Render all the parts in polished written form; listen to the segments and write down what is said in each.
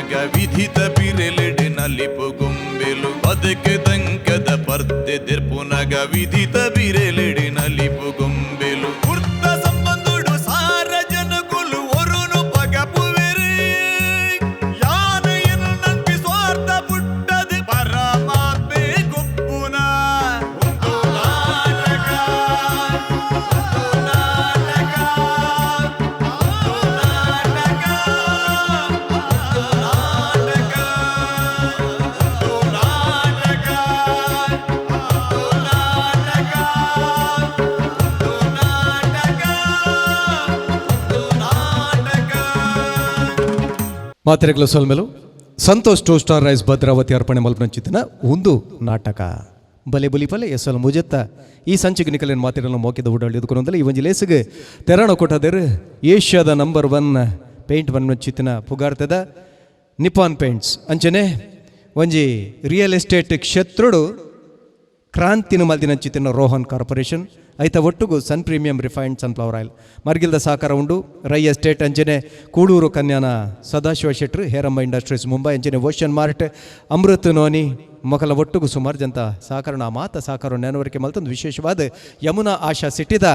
ಪುನಗ ವಿಧಿತ ಬಿರೆಲೆಡೆ ನಲಿಪು ಗೊಂಬೆಲು ಬದುಕೆ ದಂಕದ ಪರ್ದೆ ಪುನಗ ವಿಧಿತ ಬಿರೆಲೆಡೆ ನಲಿಪು ಗೊಂಬೆಲು ವೃತ್ತ ಸಂಬಂಧುಡು ಸಾರ ಜನಗುಲು ಒರುನು ಪಗಪುವೆರೆ ಯಾನ ಏನು ನಂಬಿ ಸ್ವಾರ್ಥ ಪುಟ್ಟದು ಪರಮಾತ್ಮೆ ಗೊಪ್ಪುನ ಮಾತ್ರೆಗಳ ಸೊಲ್ಮೆಲು Santosh two star rice Bhadravati ಅರ್ಪಣೆ ಮಲ್ಪಂಚಿತನ ಒಂದು ನಾಟಕ ಬಲೆ ಬುಲಿ ಪಲೆ ಎಸಲ್ ಮುಜತ್ತ ಈ ಸಂಚಿಗೆ ನಿಕಲಿನ ಮಾತಿರಲ್ಲ ಮೋಕಿದ ಉಡಾಳಿ ಎದುಕೊಂಡಲ್ಲ ಈ ಒಂಜಿ ಲೇಸಿಗೆ ತೆರಣ ಕೊಟ್ಟದರು ಏಷ್ಯಾದ ನಂಬರ್ 1 ಪೇಂಟ್ ಬನ್ಮಂಚಿತನ ಪುಗಾರ್ತದ ನಿಪಾನ್ ಪೇಂಟ್ಸ್ ಅಂಚನೆ ಒಂಜಿ ರಿಯಲ್ ಎಸ್ಟೇಟ್ ಕ್ಷೇತ್ರುಡು ಕ್ರಾಂತಿನ ಮಲ್ದಿನಂಚಿತಿನ ರೋಹನ್ ಕಾರ್ಪೊರೇಷನ್ ಐತ ಒಟ್ಟುಗು ಸನ್ ಪ್ರೀಮಿಯಂ ರಿಫೈನ್ಡ್ ಸನ್ಫ್ಲವರ್ ಆಯಿಲ್ ಮರ್ಗಿಲ್ದ ಸಹಕಾರ ಉಂಡು ರೈ ಎಸ್ಟೇಟ್ ಅಂಚನೆ ಕೂಡೂರು ಕನ್ಯಾನ ಸದಾಶಿವ ಶೆಟ್ರು ಹೇರಮ್ಮ ಇಂಡಸ್ಟ್ರೀಸ್ ಮುಂಬೈ ಅಂಚನೆ ಓಷನ್ ಮಾರ್ಟ್ ಅಮೃತ್ ನೋನಿ ಮೊಕಲ ಒಟ್ಟುಗು ಸುಮಾರು ಜನ ಸಹಕಾರ ಮಾತ ಸಹಕಾರ ನೆನವರಿಕೆ ಮಲ್ತಂದು ವಿಶೇಷವಾದ ಯಮುನಾ ಆಶಾ ಸಿಟಿದ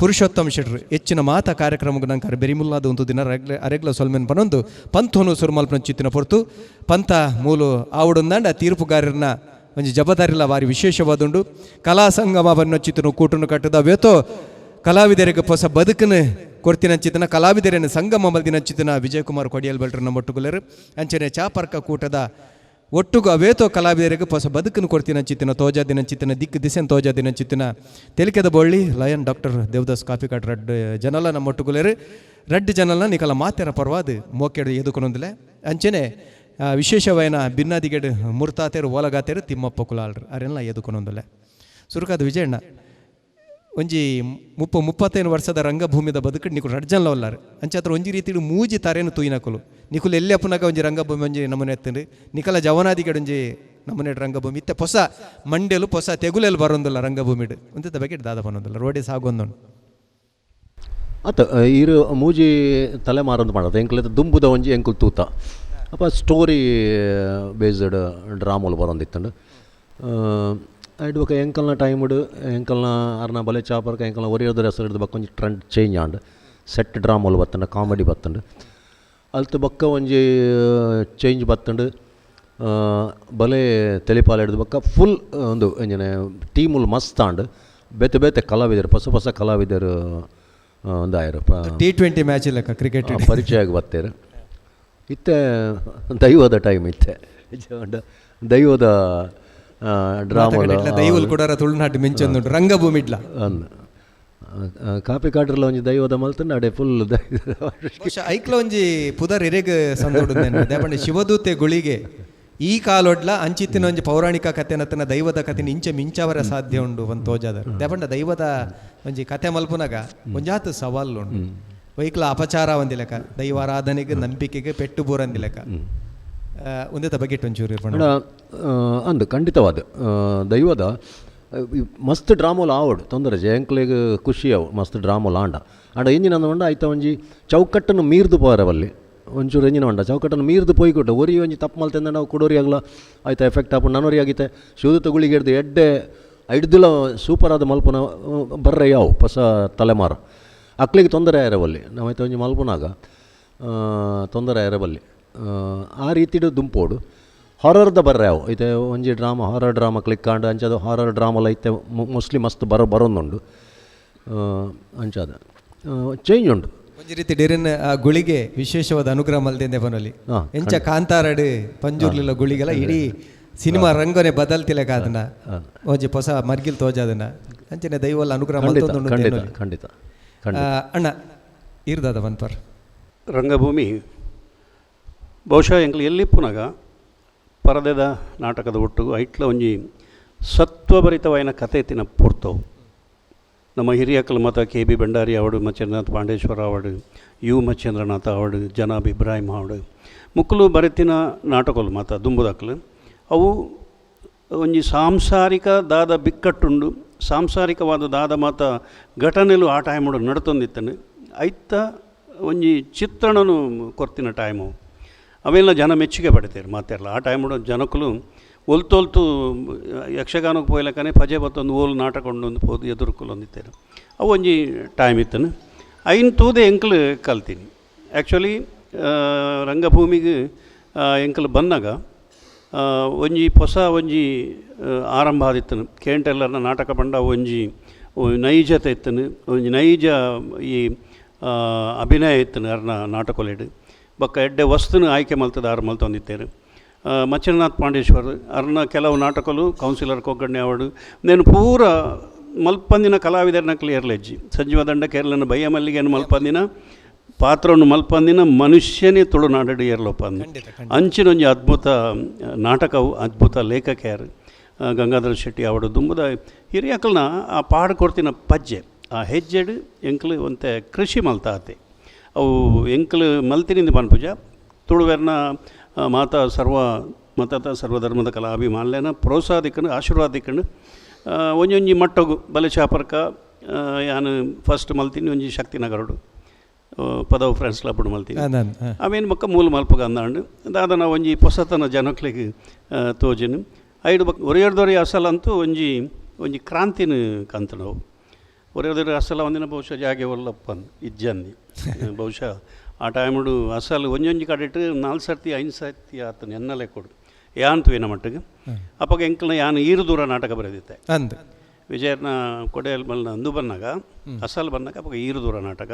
ಪುರುಷೋತ್ತಮ್ ಶೆಟ್ರು ಹೆಚ್ಚಿನ ಮಾತ ಕಾರ್ಯಕ್ರಮಕ್ಕೆ ನಂಗೆ ಬೆರಿಮುಲ್ಲಾದ ಒಂದು ದಿನ ಅರೆಗ್ಲ ಸೊಲ್ಮೆನ್ ಪನೊಂದು ಪಂಥೋನು ಸುರ್ಮಲ್ಪನ ಚಿತ್ತಿನ ಪೊರ್ತು ಪಂಥ ಮೂಲು ಆವುಡೊಂದಾಂಡ ತೀರ್ಪುಗಾರರನ್ನ ಒಂಜಿ ಜವಾಬ್ದಾರಿಲ್ಲ ವಾರಿ ವಿಶೇಷವಾದುಂಡು ಕಲಾ ಸಂಗಮ ಬನ್ನೊಚ್ಚಿತನು ಕೂಟನ್ನು ಕಟ್ಟದ ವೇತೋ ಕಲಾವಿದರಿಗೆ ಹೊಸ ಬದುಕನ್ನು ಕೊಡ್ತಿನಂಚಿತನ ಕಲಾವಿದರನ್ನು ಸಂಗಮ ಮಲ್ದಿನಂಚಿತನ ವಿಜಯಕುಮಾರ್ ಕೊಡಿಯಲ್ ಬೆಲ್ಟ್ರನ್ನ ಮೊಟ್ಟುಗುಲರು ಅಂಚನೆ ಚಾಪರ್ಕ ಕೂಟದ ಒಟ್ಟುಗು ಅವೇತೋ ಕಲಾವಿದರಿಗೆ ಹೊಸ ಬದುಕನ್ನು ಕೊಡ್ತಿನಂಚಿತನ ತೋಜಾ ದಿನಂಚಿತನ ದಿಕ್ಕು ದಿಸೆನ್ ತೋಜಾ ದಿನಂಚಿತನ ತೆಲಿಕೆದ ಬೊಳ್ಳಿ ಲಯನ್ ಡಾಕ್ಟರ್ ದೇವದಾಸ್ ಕಾಫಿ ಕಾಟ್ ರಡ್ ಜನಲ ನಮ್ಮ ಮೊಟ್ಟುಗುಲರು ರಡ್ ಜನಲ ನಿಕಲ ಮಾತೆರ ಪರ್ವಾದ ಮೋಕೆಡು ಎದುಕೊಂಡೊಂದಿಲ್ಲ ಅಂಚನೆ ವಿಶೇಷವಾಯಿನ ಭಿನ್ನಾದಿಗೆಡು ಮುರ್ತಾತೇರು ಓಲಗಾತೇರು ತಿಮ್ಮಪ್ಪ ಕುಲಾಳ್ರು ಅರೆಲ್ಲ ಎದುಕೊಂಡೊಂದಲ್ಲ ಸುರುಕಾದ ವಿಜಯಣ್ಣ ಒಂಜಿ 35 ವರ್ಷದ ರಂಗಭೂಮಿದ ಬದುಕು ನಿಕುಲು ರಡ್ಜನ್ಲ ಒಲ್ಲಾರು ಅಂಚಾತ್ರ ಒಂಜಿ ರೀತಿ ಮೂಜಿ ತಾರೇನು ತೂಯಿನಕುಲು ನಿಕುಲು ಎಲ್ಲಿ ಅಪ್ಪನಾಗ ಒಂಜಿ ರಂಗಭೂಮಿ ಒಂಜಿ ನಮೂನೆ ಎತ್ತಂಡು ನಿಕಲ ಜವನಾದಿಗೆಡು ಒಂಜಿ ನಮೂನೆ ರಂಗಭೂಮಿ ಇತ್ತೆ ಹೊಸ ಮಂಡ್ಯಲು ಹೊಸ ತೆಗುಲೆಲ್ಲಿ ಬರೋಂದಿಲ್ಲ ರಂಗಭೂಮಿಡು ಒಂದ ಬಗ್ಗೆ ದಾದ ಬನ್ನೊಂದಿಲ್ಲ ರೋಡಿ ಸಾಗೊಂದು ಅತ್ತ ಇರು ಮೂಜಿ ತಲೆಮಾರಂದು ಮಾಡೋದು ಎಂಕ್ಲ ದುಂಬುದ ಒಂಜಿ ಎಂಕುಲು ತೂತ ಅಪ್ಪ ಸ್ಟೋರಿ ಬೇಸ್ಡ್ ಡ್ರಾಮೋಲು ಬರೋಂದಿತ್ತಂಡು ಐಡ್ ಬೊಕ ಎಂಕಲ್ನ ಟೈಮ್ಡು ಎಂಕಲ್ನ ಅರ್ನ ಬಲೆ ಚಾಪರ್ಕ ಎಂಕಲ್ನ ಒರಿಯೋದ್ರ ಹೆಸರು ಹಿಡಿದು ಬಕ್ಕ ಒಂಜಿ ಟ್ರೆಂಡ್ ಚೇಂಜ್ ಆಂಡು ಸೆಟ್ ಡ್ರಾಮೋಲು ಬತ್ತಂಡು ಕಾಮಿಡಿ ಬತ್ತಂಡು ಅಲ್ತು ಬಕ್ಕ ಒಂಜಿ ಚೇಂಜ್ ಬತ್ತಂಡು ಬಲೆ ತೆಲಿಪಾಲ ಹಿಡಿದು ಬಕ್ಕ ಫುಲ್ ಒಂದು ಎಂಜನೆ ಟೀಮುಲು ಮಸ್ತ್ ಆಂಡು ಬೇತೆ ಬೇತೆ ಕಲಾವಿದರು ಹೊಸ ಹೊಸ ಕಲಾವಿದರು ಒಂದು ಆಯರು T20 ಮ್ಯಾಚ್ ಲೆಕ್ಕ ಕ್ರಿಕೆಟ್ ಪರಿಚಯ ಆಗಿ ಬರ್ತೇರು ಇತ್ತೆ ದೈವದ ಟೈಮ್ ಇತ್ತೆ ದೈವದ ಡ್ರಾಮಾ ದೈವಲ್ ಕೂಡ ತುಳುನಾಡು ಮಿಂಚೊಂದು ರಂಗಭೂಮಿಡ್ಲ ಕಾಪಿ ಕಾಡ್ರಲ್ಲ ಒಂಜಿ ದೈವದ ಮಲ್ತಂಡು ಅಡೆ ಫುಲ್ ಐಕ್ಲ ಒಂಜಿ ಪುದರ್ ಎರೆಗ್ ಸಂದೋಡು ಶಿವದೂತೆ ಗುಳಿಗೆ ಈ ಕಾಲೊಡ್ಲ ಅಂಚಿತ್ತಿನ ಒಂಜಿ ಪೌರಾಣಿಕ ಕಥೆನತನ ದೈವದ ಕಥೆನ ಇಂಚೆ ಮಿಂಚವರ ಸಾಧ್ಯ ಉಂಡು ಒಂದು ತೋಜಾದರು ದೇಪಂಡ ದೈವದ ಒಂಜಿ ಕಥೆ ಮಲ್ಪುನಾಗ ಒಂಜಾತು ಸವಾಲು ಉಂಡು ವೈಕ್ಲ ಅಪಚಾರ ಒಂದಿಲೆಕ್ಕ ದೈವಾರಾಧನೆಗೆ ನಂಬಿಕೆಗೆ ಪೆಟ್ಟು ಬೋರಂದಿಲೆಕ್ಕ ಒಂದೇ ಬಗ್ಗೆ ಒಂಚೂರು ಇರ್ಬೋದು ಅಂದು ಖಂಡಿತವಾದ ದೈವದ ಮಸ್ತ್ ಡ್ರಾಮೋಲ್ ಆವಡು ತೊಂದರೆ ಜಯಂಕ್ಲೆಗೆ ಖುಷಿ ಅವು ಮಸ್ತ್ ಡ್ರಾಮೋಲ್ ಆಂಡ ಆಂಡ ಎಂಜಿನ ಅಂದ ಆಯ್ತ ಒಂಜಿ ಚೌಕಟ್ಟನ್ನು ಮೀರ್ದು ಪೋರವಲ್ಲಿ ಒಂಚೂರು ಎಂಜಿನ ಉಂಡ ಚೌಕಟ್ಟನ್ನು ಮೀರ್ದು ಪೋಯ್ಕೊಟ್ಟು ಒರಿ ಒಂಜಿ ತಪ್ಪು ಮಲ್ತಂದ ನಾವು ಕೊಡೋರಿ ಆಗಲ್ಲ ಆಯ್ತಾ ಎಫೆಕ್ಟ್ ಹಾಕೊಂಡು ನನವರಿ ಆಗಿತ್ತೆ ಶಿವದ ಗುಳಿಗೆ ಹಿಡ್ದು ಎಡ್ಡೆ ಐಡ್ದಿಲ್ಲ ಸೂಪರ್ ಆದ ಮಲ್ಪನ ಬರ್ರೆ ಯಾವು ಹೊಸ ತಲೆಮಾರು ಅಕ್ಲಿಗೆ ತೊಂದರೆ ಇರಬಲ್ಲಿ ನಾವೈತೆ ಒಂಜಿ ಮಲ್ಪನಾಗ ತೊಂದರೆ ಇರಬಲ್ಲಿ ಆ ರೀತಿಡು ದುಂಪೋಡು ಹಾರರ್ದ ಬರ್ರೆ ಅವು ಐತೆ ಒಂಜಿ ಡ್ರಾಮಾ ಹಾರರ್ ಡ್ರಾಮಾ ಕ್ಲಿಕ್ ಆಂಡು ಅಂಚದು ಹಾರರ್ ಡ್ರಾಮಲ್ಲಿ ಐತೆ ಮೋಸ್ಟ್ಲಿ ಮಸ್ತ್ ಬರೋಂದುಂಡು ಅಂಚಾದ ಚೇಂಜ್ ಉಂಡು ಒಂಜಿ ರೀತಿ ಡಿರಿನ ಆ ಗುಳಿಗೆ ವಿಶೇಷವಾದ ಅನುಗ್ರಹ ಮಲ್ದಿಂದೆ ಬನಲ್ಲಿ ಎಂಚ ಕಾಂತಾರಡು ಪಂಜೂರ್ಲಿಲ್ಲ ಗುಳಿಗೆಲ್ಲ ಇಡೀ ಸಿನಿಮಾ ರಂಗನೆ ಬದಲ್ತಿಲಕ ಅದನ್ನ ಒಂಜಿ ಹೊಸ ಮರ್ಗಿಲ್ ತೋಜದನ್ನ ಅಂಚನೆ ದೈವಲ್ಲ ಅನುಗ್ರಹ ಮಲ್ತೊಂದು ಖಂಡಿತ ಅಣ್ಣ ಇರ್ದಾದ ವನ್ಪರ್ ರಂಗಭೂಮಿ ಬಹುಶಃ ಎಂಕ್ಲು ಎಲ್ಲಿ ಪುನಗ ಪರದೆದ ನಾಟಕದ ಒಟ್ಟಿಗೂ ಐಟ್ಲ ಒಂಜಿ ಸತ್ವಭರಿತವಾಯಿನ ಕಥೆ ತಿನ್ನ ಪೂರ್ತವು ನಮ್ಮ ಹಿರಿಯಕ್ಕಲು ಮತ KB ಭಂಡಾರಿ ಅವಡು ಮಚ್ಚೇಂದ್ರನಾಥ್ ಪಾಂಡೇಶ್ವರ ಅವಡು ಯು ಮಚ್ಚೇಂದ್ರನಾಥ ಅವಡು ಜನಾಬ್ ಇಬ್ರಾಹಿಂ ಅವಡು ಮುಕ್ಕಲು ಬರೆತಿನ ನಾಟಕಗಳು ಮಾತ ದುಂಬುದಕ್ಕಲು ಅವು ಒಂಜಿ ಸಾಂಸಾರಿಕ ದಾದ ಬಿಕ್ಕಟ್ಟುಂಡು ಸಾಂಸಾರಿಕವಾದ ದಾದ ಮಾತ ಘಟನೆಲು ಆ ಟೈಮುಡು ನಡ್ತೊಂದಿತ್ತನು ಐತ ಒಂಜಿ ಚಿತ್ರಣನು ಕೊರ್ತಿನ ಟೈಮು ಅವೆಲ್ಲ ಜನ ಮೆಚ್ಚುಗೆ ಪಡಿತಾರೆ ಮಾತೆಲ್ಲ. ಆ ಟೈಮ್ ಜನಕ್ಕೂ ಒಲ್ತೊಲ್ತು ಯಕ್ಷಗಾನಕ್ಕೆ ಪೋಯ್ಲಕ್ಕನೆ ಪಜೆ ಬತ್ತೊಂದು ಓಲ್ ನಾಟಕ ಒಂದು ಪೋದು ಎದುರುಕುಲು ಹೊಂದಿತ್ತೇನೆ. ಅವು ಒಂಜಿ ಟೈಮ್ ಇತ್ತನು ಐನ್ ತೂದೆ ಎಂಕ್ಲು ಕಲ್ತೀನಿ. ಆ್ಯಕ್ಚುಲಿ ರಂಗಭೂಮಿಗೆ ಎಂಕಲು ಬಂದಾಗ ಒಂಜಿ ಹೊಸ ಒಂಜಿ ಆರಂಭ ಆದಿತ್ತನು. ಕೇಂಟೆಲ್ಲರ್ನ ನಾಟಕ ಬಂಡ ಒಂಜಿ ನೈಜತೆ ಇತ್ತನು, ಒಂಜಿ ನೈಜ ಈ ಅಭಿನಯ ಇತ್ತನು ಅರ್ನ ನಾಟಕೊಲೆಡು. ಬೊಕ್ಕ ಎಡ್ಡೆ ವಸ್ತುನು ಆಯ್ಕೆ ಮಲ್ತದ ಆರು ಮಲ್ತೊಂದಿತ್ತೇರು. ಮಚ್ಚನಾಥ್ ಪಾಂಡೇಶ್ವರ್ ಅರ್ನ ಕೆಲವು ನಾಟಕಲು ಕೌನ್ಸಿಲರ್ ಕೊಗ್ಗಣ್ಣೆ ಅವಾರ್ಡು నేను ಪೂರ ಮಲ್ಪಂದಿನ ಕಲಾವಿದರನ್ನ ಕ್ಲಿಯರ್ಲೆಜ್ಜಿ ಸಂಜೀವ ದಂಡ ಕೇರಳನ ಬಯ್ಯ ಮಲ್ಲಿಗೆಯನ್ನು ಮಲ್ಪಂದಿನ ಪಾತ್ರವನ್ನು ಮಲ್ಪಂದಿನ ಮನುಷ್ಯನೇ ತುಳುನಾಡು ಏರ್ಲೊಪ್ಪಂದು ಅಂಚಿನೊಂಜಿ ಅದ್ಭುತ ನಾಟಕವು ಅದ್ಭುತ ಲೇಖಕಿಯರು ಗಂಗಾಧರ ಶೆಟ್ಟಿ ಅವಾರ್ಡು ದುಂಬುದ ಹಿರಿಯಕಲ್ನ ಆ ಪಾಡು ಕೊಡ್ತಿನ ಪಜ್ಜೆ ಆ ಹೆಜ್ಜೆಡು ಎಂಕಲು ಒಂತೆ ಕೃಷಿ ಮಲ್ತಾತೆ ಅವು ಎಂಕಲು ಮಲ್ತಿನಿಂದ ಪನ್ಪುಜ ತುಳುವೆರ್ನ ಮಾತಾ ಸರ್ವ ಮತದ ಸರ್ವಧರ್ಮದ ಕಲಾ ಅಭಿಮಾನ್ಯನ ಪ್ರೋತ್ಸಾಹಿಕೊಂಡು ಆಶೀರ್ವಾದಿಕೊಂಡು ಒಂಜೊಂಜಿ ಮಟ್ಟಗು ಬಲೆ ಚಾಪರ್ಕ ಯಾನು ಫಸ್ಟ್ ಮಲ್ತೀನಿ ಒಂಜಿ ಶಕ್ತಿನಗರಡು ಪದವು ಫ್ರೆಂಡ್ಸ್ ಕ್ಲಬ್ಡು ಮಲ್ತೀನಿ ಅವೇನು ಬೊಕ್ಕ ಮೂಲ ಮಲ್ಪಗ ಅಂದಾಂಡು ದಾದನ ಒಂಜಿ ಹೊಸತನ ಜನಕ್ಲಿಗೆ ತೋಜಿನು ಐದು ಬಕ್ ಒರೆಯರ್ದೊರೆ ಅಸಲಂತೂ ಒಂಜಿ ಕ್ರಾಂತಿನ ಕಂತು ನಾವು ಒರೆಯರ್ದೊರೆ ಅಸಲ ಒಂದಿನ ಬಹುಶಃ ಜಾಗೆ ಒಲ್ಲಪ್ಪನ್ ಇಜ್ಜಂದಿ ಬಹುಶಃ ಆ ಟೈಮಡು ಅಸಲು ಒಂಜೊಂಜಿ ಕಡೆಟ್ಟು 4 ಸರ್ತಿ 5 ಸರ್ತಿ ಆತನ ಎನ್ನಲೆ ಕೊಡು ಯಾಂತು ಏನ ಮಟ್ಟಿಗೆ ಅಪ್ಪಾಗ ಎಂಕಲ್ನ ಯಾನು ಈರು ದೂರ ನಾಟಕ ಬರೆದಿತ್ತೆ ಅಂದ ವಿಜಯನ ಕೊಡೆಯಲ್ಲಿ ಮಲ್ನ ಅಂದು ಬಂದಾಗ ಅಸಲು ಬಂದಾಗ ಅಪ್ಪಾಗ ಈರು ದೂರ ನಾಟಕ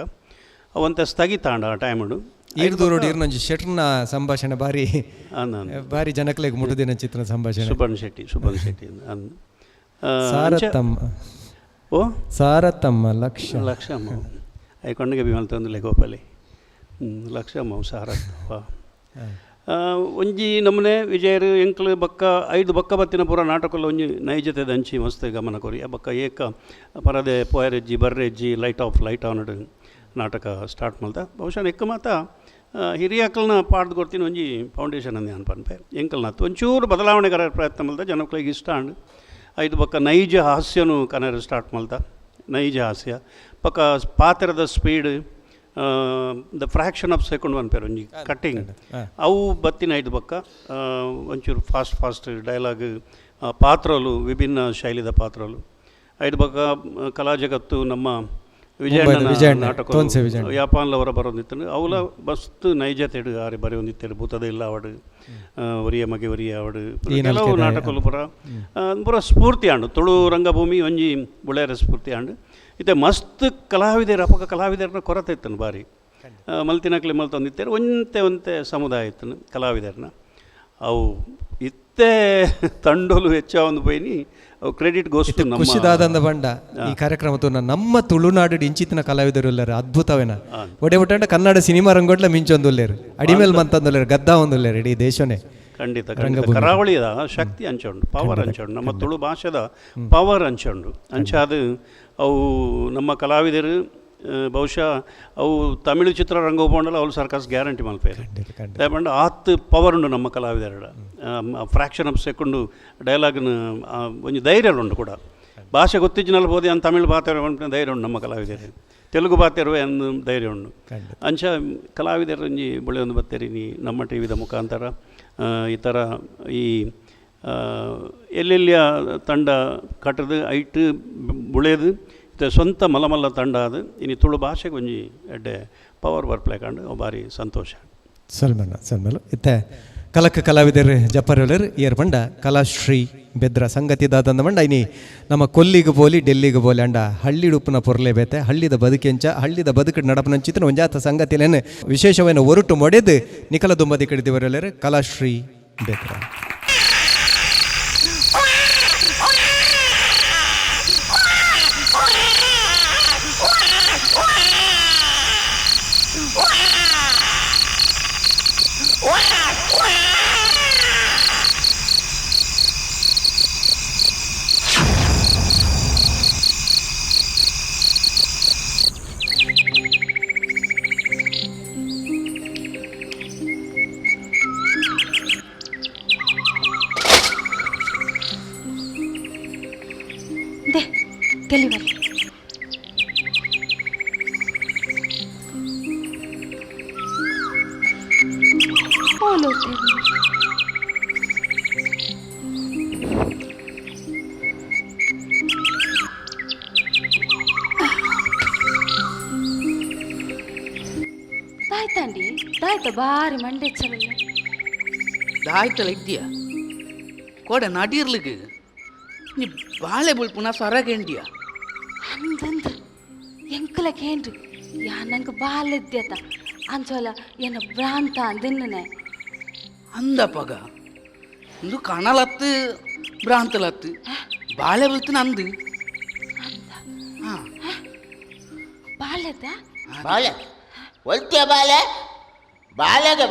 ಅವಂತ ಸ್ಥಗಿತಾಂಡ ಆ ಟೈಮಡು ಈರು ದೂರ ನಂಜಿ ಶೆಟ್ರನ ಸಂಭಾಷಣೆ ಬಾರಿ ಜನಕ್ಲೆಗ್ ಮುಟ್ಟುದಿನ ಚಿತ್ರ ಸಂಭಾಷಣೆ ಸುಬನ್ ಶೆಟ್ಟಿ ಅಂದ ಸಾರತಮ್ಮ ಓ ಸಾರತಮ್ಮ ಲಕ್ಷಮ್ಮ ಐಕೊಂಡಗೆ ಬಿಮಲ್ತೊಂದು ಲೆಗೋಪಲ್ಲಿ ಲಕ್ಷಮ್ಮ ಸಾರತ್ತವ ಒಂಜಿ ನಮ್ಮನೆ ವಿಜಯರು ಎಂಕ್ಲು ಬಕ್ಕ 5 ಬಕ್ಕ ಬತ್ತಿನ ಪೂರ ನಾಟಕಲ್ಲ ಒಂಜಿ ನೈಜತೆ ದಂಚಿ ಮಸ್ತ್ ಗಮನ ಕೊರಿ ಆ ಬಕ್ಕ ಏಕ ಪರದೆ ಪೋಯರೆಜ್ಜಿ ಬರ್ರೆಜ್ಜಿ ಲೈಟ್ ಆನ್ ನಾಟಕ ಸ್ಟಾರ್ಟ್ ಮಲ್ತ ಬಹುಶಃ ಎಕ್ಕ ಮಾತ ಹಿರಿಯಕಲ್ನ ಪಾಡ್ದು ಕೊಡ್ತೀನಿ ಒಂಜಿ ಫೌಂಡೇಶನ್ ಅಂದೆ ಅನ್ಪನ್ಪೆ ಎಂಕಲ್ನತ್ತು ಒಂಚೂರು ಬದಲಾವಣೆಗಾರ ಪ್ರಯತ್ನ ಮಲ್ತ ಜನಕ್ಳಿಗೆ ಇಷ್ಟ ಅಂಡು 5 ಬಕ್ಕ ನೈಜ ಹಾಸ್ಯನು ಕನ್ನಡ ಸ್ಟಾರ್ಟ್ ಮಲ್ತ ನೈಜ ಹಾಸ್ಯ ಪಕ್ಕ ಪಾತ್ರದ speed the fraction of second one pair ಒಂಜಿ ಕಟ್ಟಿಂಗ್ ಅವು ಬತ್ತಿನ 5 ಬಕ್ಕ ಒಂಚೂರು ಫಾಸ್ಟ್ ಡೈಲಾಗ್ ಪಾತ್ರಲು ವಿಭಿನ್ನ ಶೈಲಿದ ಪಾತ್ರಲು 5 ಬಕ್ಕ ಕಲಾ ಜಗತ್ತು ನಮ್ಮ ವಿಜಯಣ್ಣ ನಾಟಕ ವ್ಯಾಪಾನ್ಲವರ ಬರೋದಿತ್ತು ಅವಲ ಮಸ್ತ್ ನೈಜತೆಡು ಆರೆ ಬರೀ ಒಂದಿತ್ತೇಡು ಭೂತದ ಇಲ್ಲ ಅವಡು ಒರಿಯ ಮಗೆ ಒರಿಯ ಅವಡು ಕೆಲವು ನಾಟಕಲು ಪೂರ ಸ್ಫೂರ್ತಿ ಆಂಡು ತುಳು ರಂಗಭೂಮಿ ಒಂಜಿ ಬುಳೆರ ಸ್ಫೂರ್ತಿ ಆಂಡು ಇತ್ತೆ ಮಸ್ತ್ ಕಲಾವಿದರು ಅಪಕ ಕಲಾವಿದರನ್ನ ಕೊರತೆ ಇತ್ತನು ಬಾರಿ ಮಲ್ತಿನಕ್ಲೆ ಮಲ್ತೊಂದಿತ್ತೇರು ಒಂತೆ ಸಮುದಾಯ ಇತ್ತನು ಕಲಾವಿದರನ್ನ ಅವು ಇತ್ತೆ ತಂಡೋಲು ಹೆಚ್ಚ ಒಂದು ಬೈನಿ ಅವು ಕ್ರೆಡಿಟ್ ಗೋಸ್ತು ಖುಷಿದಾದಂದ ಬಂಡ ಈ ಕಾರ್ಯಕ್ರಮ ನಮ್ಮ ತುಳುನಾಡು ಇಂಚಿತ್ತಿನ ಕಲಾವಿದರು ಎಲ್ಲರು ಅದ್ಭುತವೇನ ಒಡೆ ಒಟ್ಟಂಡ ಕನ್ನಡ ಸಿನಿಮಾ ರಂಗೋಟ್ಲ ಮಿಂಚೊಂದುಲ್ಲೇರು ಅಡಿಮೇಲ್ ಮಂತಂದುಲ್ಲೇರು ಗದ್ದಾ ಒಂದುಲ್ಲೇರು ಇಡೀ ದೇಶನೇ ಖಂಡಿತ ಕರಾವಳಿದ ಶಕ್ತಿ ಅಂಚೊಂಡು ಪವರ್ ಅಂಚೊಂಡು ನಮ್ಮ ತುಳು ಭಾಷೆದ ಪವರ್ ಅಂಚೊಂಡು ಅಂಚಾದು ಅವು ನಮ್ಮ ಕಲಾವಿದರು ಬಹುಶಃ ಅವು ತಮಿಳು ಚಿತ್ರ ರಂಗೋಪಂಡಲ್ಲ ಅವ್ರು ಸರ್ಕಸ್ ಗ್ಯಾರಂಟಿ ಮಲ್ಪೇರು ದಯಪಂಡ ಆತ್ ಪವರ್ ಉಂಡು ನಮ್ಮ ಕಲಾವಿದರ ಫ್ರ್ಯಾಕ್ಷನ್ ಆಫ್ ಸೆಕೆಂಡು ಡೈಲಾಗ್ನ ಒಂಜಿ ಧೈರ್ಯ ಉಂಡು ಕೂಡ ಭಾಷೆ ಗೊತ್ತಿಜ್ಜಿನಲ್ಲಿ ಹೋದೆ ಅಂತ ತಮಿಳು ಪಾತ್ರ ಧೈರ್ಯ ಉಂಡು ನಮ್ಮ ಕಲಾವಿದರು ತೆಲುಗು ಪಾತ್ಯರು ಎಂದು ಧೈರ್ಯ ಉಂಡು ಅಂಚ ಕಲಾವಿದರು ಒಂಜಿ ಬುಳೆ ಒಂದು ಬತ್ತೇರಿ ನೀ ನಮ್ಮ ಟಿ ವಿದ ಮುಖಾಂತರ ಈ ಥರ ಈ ಎಲ್ಲೆಲ್ಲಿಯ ತಂಡ ಕಟ್ಟದು ಐಟು ಬುಳೆದು ಇತ್ತೆ ಸ್ವಂತ ಮಲಮಲ್ಲ ತಂಡ ಅದು ಇನ್ನು ತುಳು ಭಾಷೆಗೆ ಒಂಜಿ ಎಡ್ಡೆ ಪವರ್ ಬರ್ಪ್ಲೆ ಕಂಡು ಭಾರಿ ಸಂತೋಷ ಸಲ್ಮಲ್ಲ ಇತ್ತೆ ಕಲಕ ಕಲಾವಿದರು ಜಪ್ಪರಲ್ಲರು ಏರ್ ಬಂಡ ಕಲಾಶ್ರೀ ಬೆದ್ರ ಸಂಗತಿ ದಾದಂದ ಬಂಡ ಇನಿ ನಮ್ಮ ಕೊಲ್ಲಿಗೆ ಬೋಲಿ ಡೆಲ್ಲಿಗೆ ಬೋಲಿ ಅಂಡ ಹಳ್ಳಿ ಉಪ್ಪುನ ಪೊರ್ಲೆ ಬೇತೆ ಹಳ್ಳಿದ ಬದುಕೆಂಚ ಹಳ್ಳಿದ ಬದುಕು ನಡಪನಂಚಿತನ ಒಂಜಾತ ಸಂಗತಿಲೇನು ವಿಶೇಷವೇನು ಒರುಟು ಮೊಡೆದು ನಿಖಲ ದುಂಬದಿ ಕಡಿದಿವರೆಲ್ಲರು ಕಲಾಶ್ರೀ ಬೆದ್ರ ಡೆಲಿವರಿ ಬಾಲೋತೆ ದಾಯ್ತಂಡಿ ದಾಯ್ತ ಬಾರಿ ಮಂಡೆಚ್ಚರಲ್ಲ ದಾಯ್ತಲ್ಲ ಇದ್ದೀಯಾ ಕೋಡೆ ನಡಿರ್ಲಿಗೆ ನೀ ಬಾಳೆ ಬುಳ್ಪುನ ಸೊರಗೆಂಡಿಯ ಅಂದಂದ ಎಂಕಲಕ್ಕೆ ಏನ್ರಿ ಯಾ ನಂಗೆ ಬಾಲ್ಯದ್ಯತ ಅಂಚೋಲ ಏನ ಭ್ರಾಂತ ಅಂದಿನ್ನೇ ಅಂದಪ್ಪಗ ಇಂದು ಕಣಲತ್ತು ಭ್ರಾಂತಲತ್ತು ಬಾಳೆ ಬುಳ್ತು ನಂದು ಬಾಲ್ಯದ ಬಾಳೆ ಒಲ್ತಿಯ ಬಾಳೆಗೆ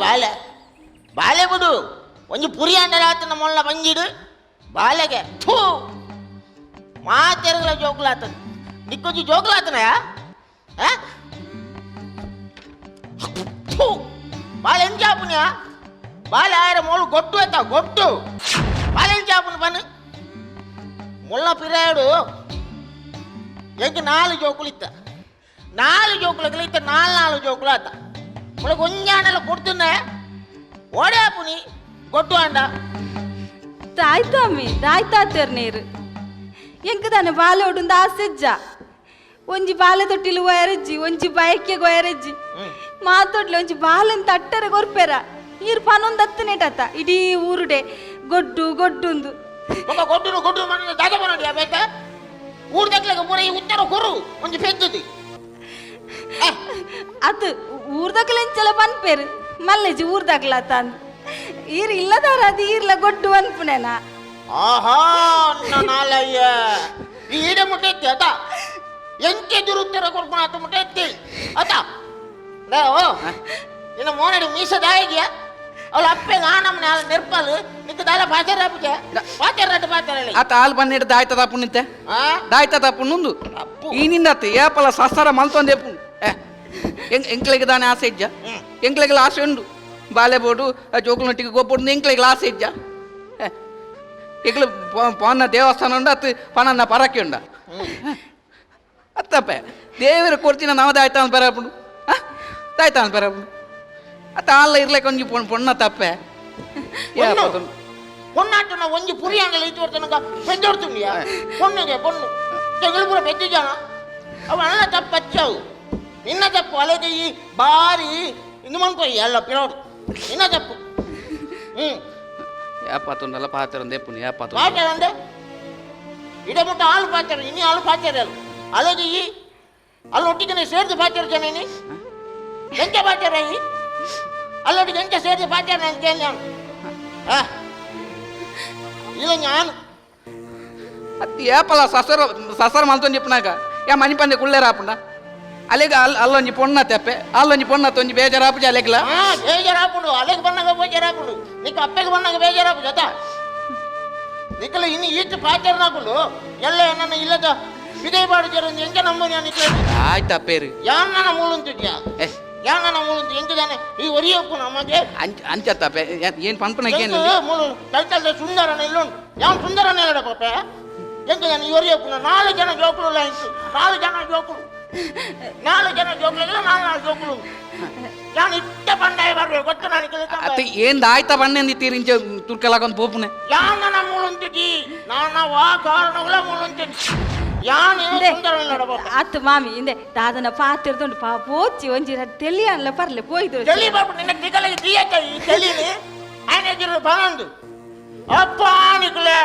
ಬಾಳೆ ಬಿಡು ಒಂದು ಪುರಿ ಅಂಡಲಾತನ ಮೊಲ್ಲ ಬಂಜಿಡು ಬಾಳೆಗೆ ಥೂ ಮಾತೆರಗಲ ಜೋಕುಲಾತ ನಿಕ್ಕೊಂಚು ಜೋಕುಲಾತನಯ ಥೂ ಬಾಳೆ ಎಂಜ ಆಪುನ್ಯ ಬಾಳೆ ಆಯ್ರ ಮೊಳು ಗೊಟ್ಟು ಆಯ್ತಾ ಗೊಟ್ಟು ಬಾಳೆ ಎಂಜ ಆಪುನ್ ಬನ್ನಿ ಮೊಲ್ಲ ಪಿರಾಯಡು ಎಂಕ 4 ಜೋಕುಲಿತ್ತ 4 ಜೋಕುಲಿತ್ತ 4 ಜೋಕುಲಾತ ಮೊಳ ಗೊಂಜಾನೆಲ್ಲ ಕೊಡ್ತುನ್ನೆ ಓಡೆ ಆಪುನಿ ಗೊಟ್ಟು ಅಂಡ ದಾಯ್ತಮ್ಮಿ ದಾಯ್ತಾತೇರ್ ನೀರು ಎಂಕದಾನೆ ಬಾಲೆ ಉಡುಂದ ಆಸೆಜ್ಜ ಒಂಜಿ ಬಾಲೆ ತೊಟ್ಟಿಲು ಒಯರಜ್ಜಿ ಒಂಜಿ ಬಯಕೆ ಗೊಯರಜ್ಜಿ ಮಾತೊಡ್ಲಿ ಒಂಜಿ ಬಾಲೆನ್ ತಟ್ಟರೆ ಗೊರ್ಪೆರ ನೀರು ಪನೊಂದತ್ತನೇಟತ್ತ ಇಡೀ ಊರುಡೆ ಗೊಡ್ಡು ಗೊಡ್ಡುಂದು ಗೊಡ್ಡು ಮನೆ ದಾದ ಬರೋಡಿ ಬೇಕ ಊರ್ ದಕ್ಲೆಗೆ ಪೂರ ಈ ಉತ್ತರ ಕೊರು ಒಂಜಿ ಪೆದ್ದುದಿ ಅದು ಊರ್ದಕ್ಲೆಂಚಲ ಪನ್ಪೇರು ಮಲ್ಲೆಜಿ ಊರ್ದಕ್ಲ ತಂದು ಈರ್ ಇಲ್ಲದಾರ ಅದು ಈರ್ಲ ಗೊಡ್ಡು ಅನ್ಪುನೇನ ಆಹಾ ನಾಲಯ್ಯ ಈಡ ಮುಟ್ಟೆತ್ತಿ ಅದ ಎಂಕೆ ದುರುತ್ತರ ಕೊಡ್ಪುಣ ಆತ ಮುಟ್ಟೆತ್ತಿ ಅದ ಓ ನಿನ್ನ ಮೋನಡಿ ಮೀಸದಾಯಿಗ್ಯಾ ಅವಳ ಅಪ್ಪೆಗೆ ಆ ನಮ್ಮನೆ ಅಲ್ಲಿ ನೆರ್ಪಲು ನಿಕ್ಕ ದಾಲ ಪಾಚರಾಪಿಗೆ ಪಾಚರಾಟ ಆತ ಹಾಲು ಬನ್ನಿಟ್ಟು ದಾಯ್ತದ ಪುಣ್ಣಿತ್ತೆ ದಾಯ್ತದ ಪುಣ್ಣುಂದು ಈ ನಿಂದತ್ತೆ ಏಪಲ ಸಸ್ಸರ ಮಲ್ತೊಂದೆ ಪುಣ್ಣು ಎಂಕ್ಲೆಗೆ ದಾನೆ ಆಸೆ ಇಜ್ಜ ಎಂಕ್ಲೆಗೆ ಆಸೆ ಉಂಡು ಬಾಲೆ ಬೋಡು ಜೋಕುಲೊಟ್ಟಿಗೆ ಗೊಬ್ಬೊಡು ಎಂಕ್ಲೆಗೆ ಆಸೆ ಇಜ್ಜ ಎಂಕ್ಲು ಪೊನ್ನ ದೇವಸ್ಥಾನ ಉಂಡು ಅತ್ತು ಪಣನ್ನ ಪರಕ್ಕೆ ಉಂಡ ಅತ್ತಪ್ಪೆ ದೇವರ ಕೊಡ್ತಿನ ನಾವು ದಾಯ್ತಾನ ಬರಪುಡು ದಾಯ್ತಾನ ಬರಪುಡು ಅತ್ತ ಅಲ್ಲ ಇರ್ಲಿಕ್ಕೆ ಒಂಜಿ ಪೊಣ್ಣ ತಪ್ಪೆ பொண்ணாட்டுனா ஒஞ்சி புரியாங்கல ஈத்து ஒருத்தனுக்கு பெஞ்சொடுத்துண்டியா பொண்ணுங்க பொண்ணு எங்களுக்கு பூரா பெஞ்சுஜான அவன் நல்ல தப்பு பச்சாவு నిన్న తప్పు అలాగే ఈ భారీ ఇందుమనుకోయి ಎಲ್ಲ పిలవడు నిన్న తప్పు ఏపాతుండల పాత్రందే పుణ్య ఏపాతుండ పాచారం데 ఇడముట్ట ఆలు పాచారు ఇన్ని ఆలు పాచారాలు అలాగే ఈ అల్ల ఒట్టికనే సేర్ది పాచారు జనని ఎంక పాచారాయి అల్లొట్టికి ఎంక సేర్ది పాచారు అంతేనా ఇలా ഞാൻ అది ఏపల ససర మనతో చెప్పినాక యా మని పని కుళ్ళే రాకుండా అలాగే అల్లొంజి పొన్న తెప్పే అల్లొంజి పొన్న తొంజి బేజరాపు అలెగ్లా బేజరాపుడు అలెగ్ పన్నగ బేజరాపుడు నీకు అಪ್ಪೆಗೆ పన్నగ బేజరాపు జత ನಿಕ್ಕಲ ಇನ್ನು ಈಚೆ ಪಾಚಾರ ನಾಕುಲು ಎಲ್ಲ ನನ್ನ ಇಲ್ಲದ ವಿಜಯಪಾಡು ಜರಂದು ಎಂಕ ನಮ್ಮನೆ ನಿಕ್ಕಲ ಆಯ್ತಾ ಪೇರು ಯಾನ್ನ ಮೂಲುಂತಿದ್ಯಾ ಯಾನ್ನ ಮೂಲುಂತಿ ಎಂಕದಾನೆ ಈ ಒರಿಯಪ್ಪು ನಮಗೆ ಅಂಚತ್ತ ಏನ್ ಪನ್ಪನಕ್ಕೆ ಮೂಲು ಕೈತಲ್ದ ಸುಂದರನ ಇಲ್ಲುಂಟು ಯಾವ ಸುಂದರನ ಇಲ್ಲ ಪಾಪ ಎಂಕದಾನೆ ಈ ಒರಿಯಪ್ಪು 4 ಜನ ಜೋಕುಲು ಆಯ್ತು 4 ಜನ ಜೋಕುಲು 4 ಜನ ಜೋಕುಲು 4 ಜೋಕುಲು ಯಾನ್ ಇಟ್ಟ ಬಂಡಾಯ ಬರ್ಬೇಕು ಗೊತ್ತು ನನಗೆ ಅತ್ತೆ ಏನ್ ಆಯ್ತಾ ಬಣ್ಣೆಂದಿ ತೀರಿಂಚ ತುರ್ಕಲಾಗೊಂದು ಪೋಪುನೆ ಯಾನ್ನ ಮೂಲುಂತಿದ್ದಿ ನಾನು ವಾ ಕಾರಣಗಳ ಮೂಲುಂತಿದ್ದಿ ಅತ್ತು ಮಾಮಿ ಇಂದೆ ದಾದನ ಪಾತಿರ್ದುಂಡು ಪೋಚಿ ಒಂಜಿ ತೆಲಿಯನ್ಲ ಪರ್ಲೆ ಪೋಯ್ದು ತೆಲಿ ಬಾಪು ನಿನ್ನ ತಿಗಲಿಗೆ ದಿಯಕ ಈ ತೆಲಿನಿ ಆನೆಜಿರು ಬಾಂದು ಅಪ್ಪ ನಿಕಲೆ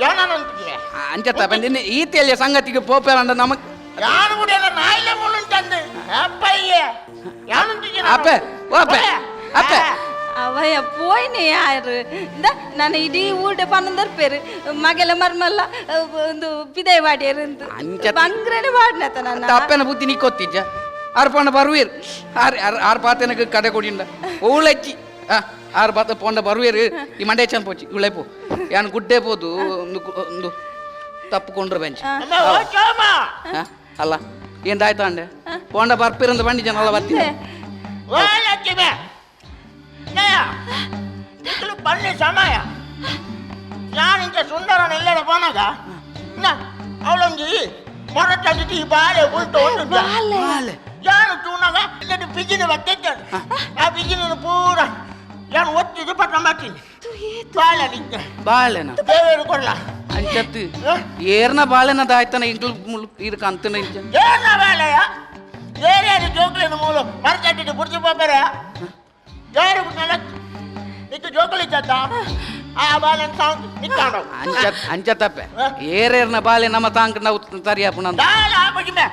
ಯಾನಂತಿಗೆ ಅಂಚತ್ತ ಬಂದಿನಿ ಈ ತೆಲಿಯ ಸಂಗತಿಗೆ ಪೋಪೇರಂದ ನಮಕ್ ಯಾನು ಗುಡಿಯಲ್ಲ ನಾಯಿಲೆ ಮುಳುಂಟಂದು ಅಪ್ಪಯ್ಯ ಯಾನಂತಿಗೆ ಅಪ್ಪೆ ಓಪೆ ಅಪ್ಪೆ ಅವಯ್ಯ ಪೋಯ್ನೆ ಯಾರು ನಾನು ಇಡೀ ಊಟ ಪನ್ನೊಂದರ ಪೇರು ಮಗೆಲ್ಲ ಮರ್ಮಲ್ಲ ಒಂದು ಪಿದೈ ಬಾಡಿಯರು ಬಂಗ್ರನೆ ಬಾಡ್ನತ ನನ್ನ ಅಪ್ಪನ ಬುದ್ಧಿ ನಿಕ್ಕೊತ್ತಿಜ್ಜ ಆರು ಪೊಂಡ ಬರುವೇರು ಆರು ಪಾತೆನಕ್ಕೆ ಕಡೆ ಕೊಡಿಂಡ ಓಳೆಚ್ಚಿ ಆರು ಪಾತ ಪೊಂಡ ಬರುವೇರು ಈ ಮಂಡೆ ಚಂದ ಪೋಚಿ ಉಳೆಪು ಯಾನು ಗುಡ್ಡೆ ಪೋದು ಒಂದು ತಪ್ಪುಕೊಂಡ್ರೆ ಬೆಂಚ್ ಅಲ್ಲ ಏನ್ದಾಯ್ತಾ ಅಂಡೆ ಪೊಂಡ ಬರ್ಪಿರಂದ ಬಂಡಿ ಜನ ಅಲ್ಲ ಬರ್ತೀನಿ ಪನ್ನಿ ಸಮಯ ಯಾನಿಂಚ ಸುಂದರನ ಎಲ್ಲರ ಪೋನಾಗ ಅವಳೊಂಜಿ ಮೊರಟಂದಿ ಈ ಬಾಳೆ ಉಲ್ಟು ಯಾನು ತೂನಾಗ ಇಲ್ಲದ ಪಿಜಿನ ಬರ್ತೈತೆ ಆ ಪಿಜಿನ ಪೂರ ಯಾನು ಒತ್ತಿದ್ದು ಪಟ್ಟ ಮಾಡ್ತೀನಿ ಬಾಳೆ ನಿಂಗೆ ಬಾಳೆನ ದೇವರು ಕೊಡ್ಲ ಅಂಚತ್ತು ಏರ್ನ ಬಾಳೆನ ದಾಯ್ತಾನ ಇಂಗ್ಲು ಇದಕ್ಕೆ ಅಂತನ ಇಂಚ ಏನ ಬಾಳೆಯ ಏರಿಯಾದ ಜೋಕುಲಿನ ಮೂಲ ಮರಚಟ್ಟಿಟ್ಟು ಬುರ್ಜಿ ಹೋಗ್ಬೇರೆ ಯಾರು ನಿಂತು ಜೋಕುಲಿ ಇದ್ದದ್ದ ಆ ಬಾಳೆನ ಸಾಂಗ್ ನಿಂತ್ಕೊಂಡು ಅಂಚತಪ್ಪೆ ಏರೇರ್ನ ಬಾಳೆ ನಮ್ಮ ತಾಂಕ ನಾವು ತರಿಯಾಪು ನಂದು ದಾಳ ಆಪಜಿಮೆ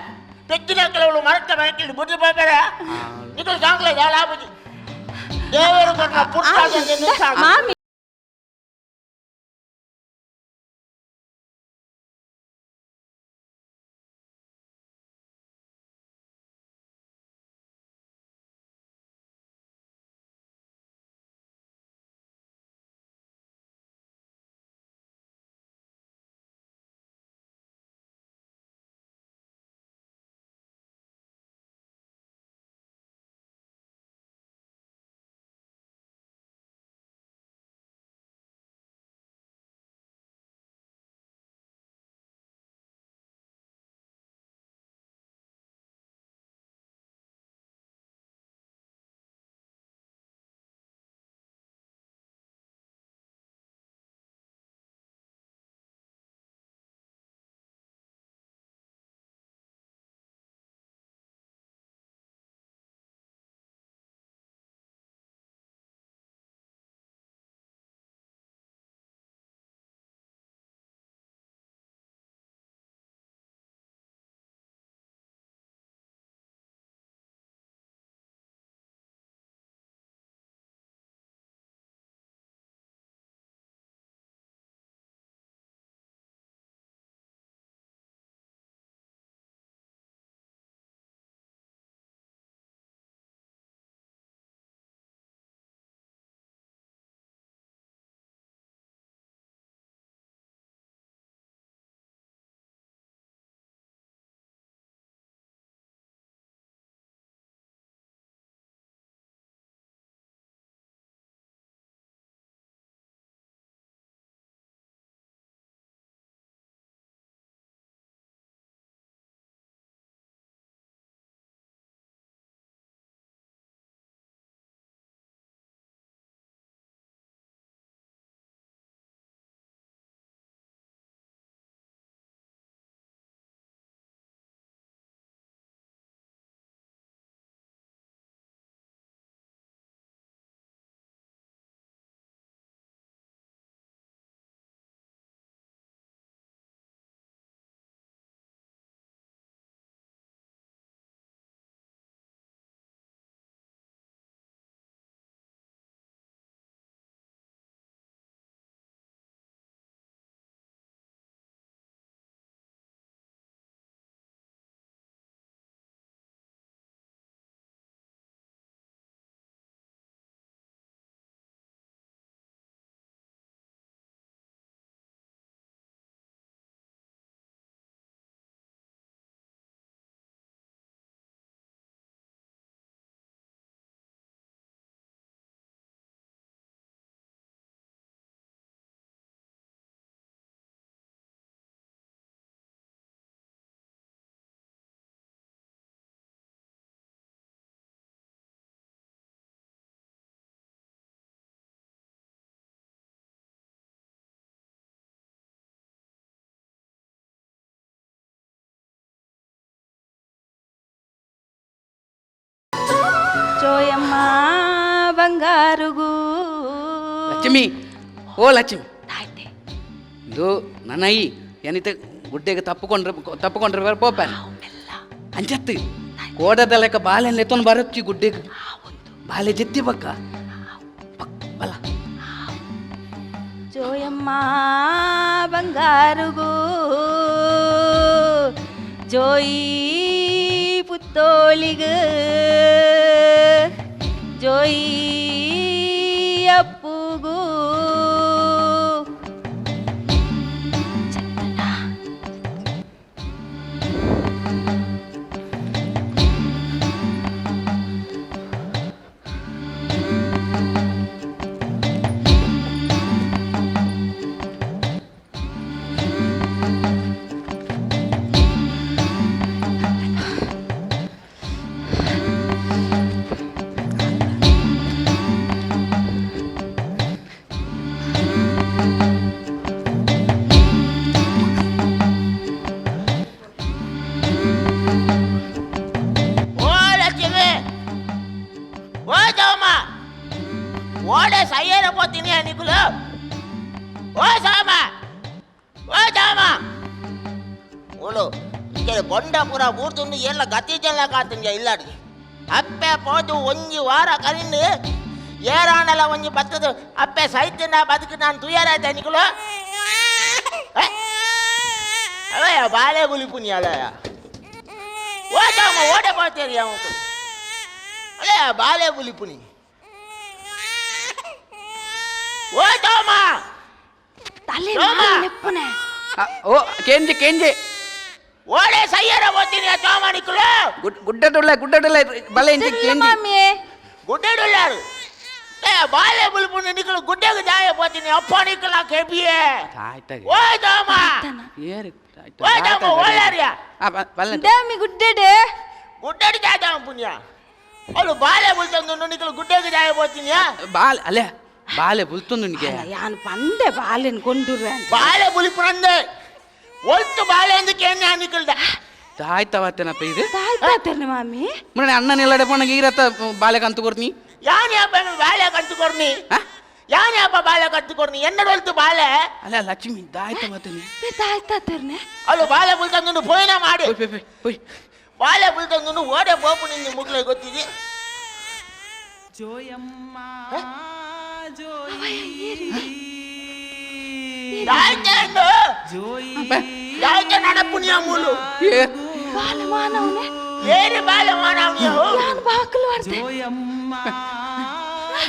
ತೆಚ್ಚಿನ ಕೆಲವಳು ಮರತ್ತ ಮರಕ್ಕೆ ಬುರ್ಜಿ ಹೋಗ್ಬೇರೆ ನಿಂತು ಸಾಂಗ್ಲ ದಾಳ ಆಪಜಿ ದೇವರು ಕೊಟ್ಟ ಪುಟ್ಟ ಮಾಮಿ ಜೋಯಮ್ಮ ಬಂಗಾರುಗೂ ಲಕ್ಷ್ಮಿ ಓ ಲಕ್ಷ್ಮಿ ಇದು ನನ್ನ ಈ ಏನಿತೆ ಗುಡ್ಡೆಗೆ ತಪ್ಪುಕೊಂಡ್ರೆ ಪೋಪಾನ ಅಂಚತ್ತು ಕೋಡದ ಲೆಕ್ಕ ಬಾಳೆನ ಎತ್ತೊಂದು ಬರಚ್ಚಿ ಗುಡ್ಡೆಗೆ ಬಾಳೆ ಜತ್ತಿ ಬಕ್ಕ ಬಲ ಜೋಯಮ್ಮ ಬಂಗಾರುಗೂ ಜೋಯಿ ಪುತ್ತೋಳಿಗೆ ಜೋಯಿ ಅಪ್ಪುಗೂ ಓಡೆ ಸಯ್ಯರ పోತೀನಿ ನಿಕುಲು ಓ ಸಾಮ ಓಳು ಈಗ ಬೊಂಡಪುರ ಬೂರ್ದುಂಡು ಎಲ್ಲ ಗತಿ ಜಲ್ಲ ಕಾತಂಜ ಇಲ್ಲಾಡಿ ಅಪ್ಪೆ ಪೋದು ಒಂಜಿ ವಾರ ಕರಿಂಡು ಏರಾಣಲ ಒಂಜಿ ಬತ್ತದು ಅಪ್ಪೆ ಸೈತಿನ ಬದುಕು ನಾನು ತುಯ್ಯಾರಾಯ್ತ ನಿಕುಲು ಅವಯ್ಯ ಬಾಳೆ ಗುಲಿಪುನಿ ಅಲಯ್ಯ ಓ ಸಾಮ ಓಡೆ పోతೇರಿ ಅವನು ಅಲೇ ಬಾಳೆ ಗುಲಿಪುನಿ ಓ ಸಾಮ ತಲೆ ಲೆಪ್ಪನೆ ಓ ಕೇಂಜೆ ಕೇಂಜೆ ಓಡೆ ಸಯ್ಯರ పోತೀನಿ ಸಾಮ ನಿಕುಲು ಗುಡ್ಡಡುಲ್ಲ ಬಲೆ ಇಂಚೆ ಕೇಂಜೆ ಮಾಮಿ ಗುಡ್ಡೆಡುಲ್ಲಾರು ಬಾಳೆ ಗುಲಿಪುನಿ ನಿಕುಲು ಗುಡ್ಡೆಗೆ ಜಾಯ పోತೀನಿ ಅಪ್ಪ ನಿಕುಲ ಕೆಬಿಯೆ ಆಯ್ತಾಗ ಓ ಸಾಮ ಏರಿ ಓ ಸಾಮ ಓಲಾರಿಯ ಬಲ್ಲೆ ದಾಮಿ ಗುಡ್ಡೆಡೆ ಗುಡ್ಡೆಡಿ ಜಾಯ ಪುಣ್ಯ ಅವಳು ಬಾಳೆ ಬುಲ್ತಂದು ನಿಕುಲು ಗುಡ್ಡೆಗೆ ಜಾಯ పోತೀನಿ ಬಾಲೆ ಅಲ್ಲೇ ಬಾಲೆ ಬುಲ್ತುಂದು ನಿಗೆ ಯಾನು ಪಂಡೆ ಬಾಲೆನ್ ಕೊಂಡುರ್ರೆ ಬಾಳೆ ಬುಲಿಪುರಂದೆ ಒಲ್ತು ಬಾಳೆ ಅಂದಕ್ಕೆ ಎಣ್ಣೆ ನಿಕಲ್ದ ಆಯ್ತವತ್ತೇನಪ್ಪ ಇದು ತಾಯ್ತಾತರ್ನೆ ಮಾಮಿ ಮನೆ ಅಣ್ಣನೆಲ್ಲಡೆ ಪಣಗೆ ಈರತ್ತ ಬಾಲೆ ಕಂತು ಕೊಡ್ತೀನಿ ಯಾನಿ ಹಬ್ಬ ಬಾಳೆ ಕಂತು ಕೊರ್ನಿ ಯಾನಿ ಹಬ್ಬ ಬಾಳೆ ಕಂತು ಕೊರ್ನಿ ಎನ್ನಡ ಒಲ್ತು ಬಾಳೆ ಅಲ್ಲ ಲಕ್ಷ್ಮಿ ದಾಯ್ತವತ್ತೇನೆ ತಾಯ್ತಾತರ್ನೆ ಅವಳು ಬಾಳೆ ಬುಲ್ತಂದು ಪೋಯ್ನ ಮಾಡಿ ಹೋಯ್ ಬಾಳೆ ಬುಲ್ತಂದು ಓಡೆ ಬೋಪು ನಿಂದು ಮುಗ್ಲೆ ಗೊತ್ತಿದೆ ಯಾಕೆ ನಡ ಪುಣ್ಯ ಮೂಲು ಬಾಲೆ ಮಾನವನೆ ಏರಿ ಬಾಳೆ ಮಾನವ್ನಿಯ ಯಾನ್ ಬಾಕಲು ವಾರ್ತೆ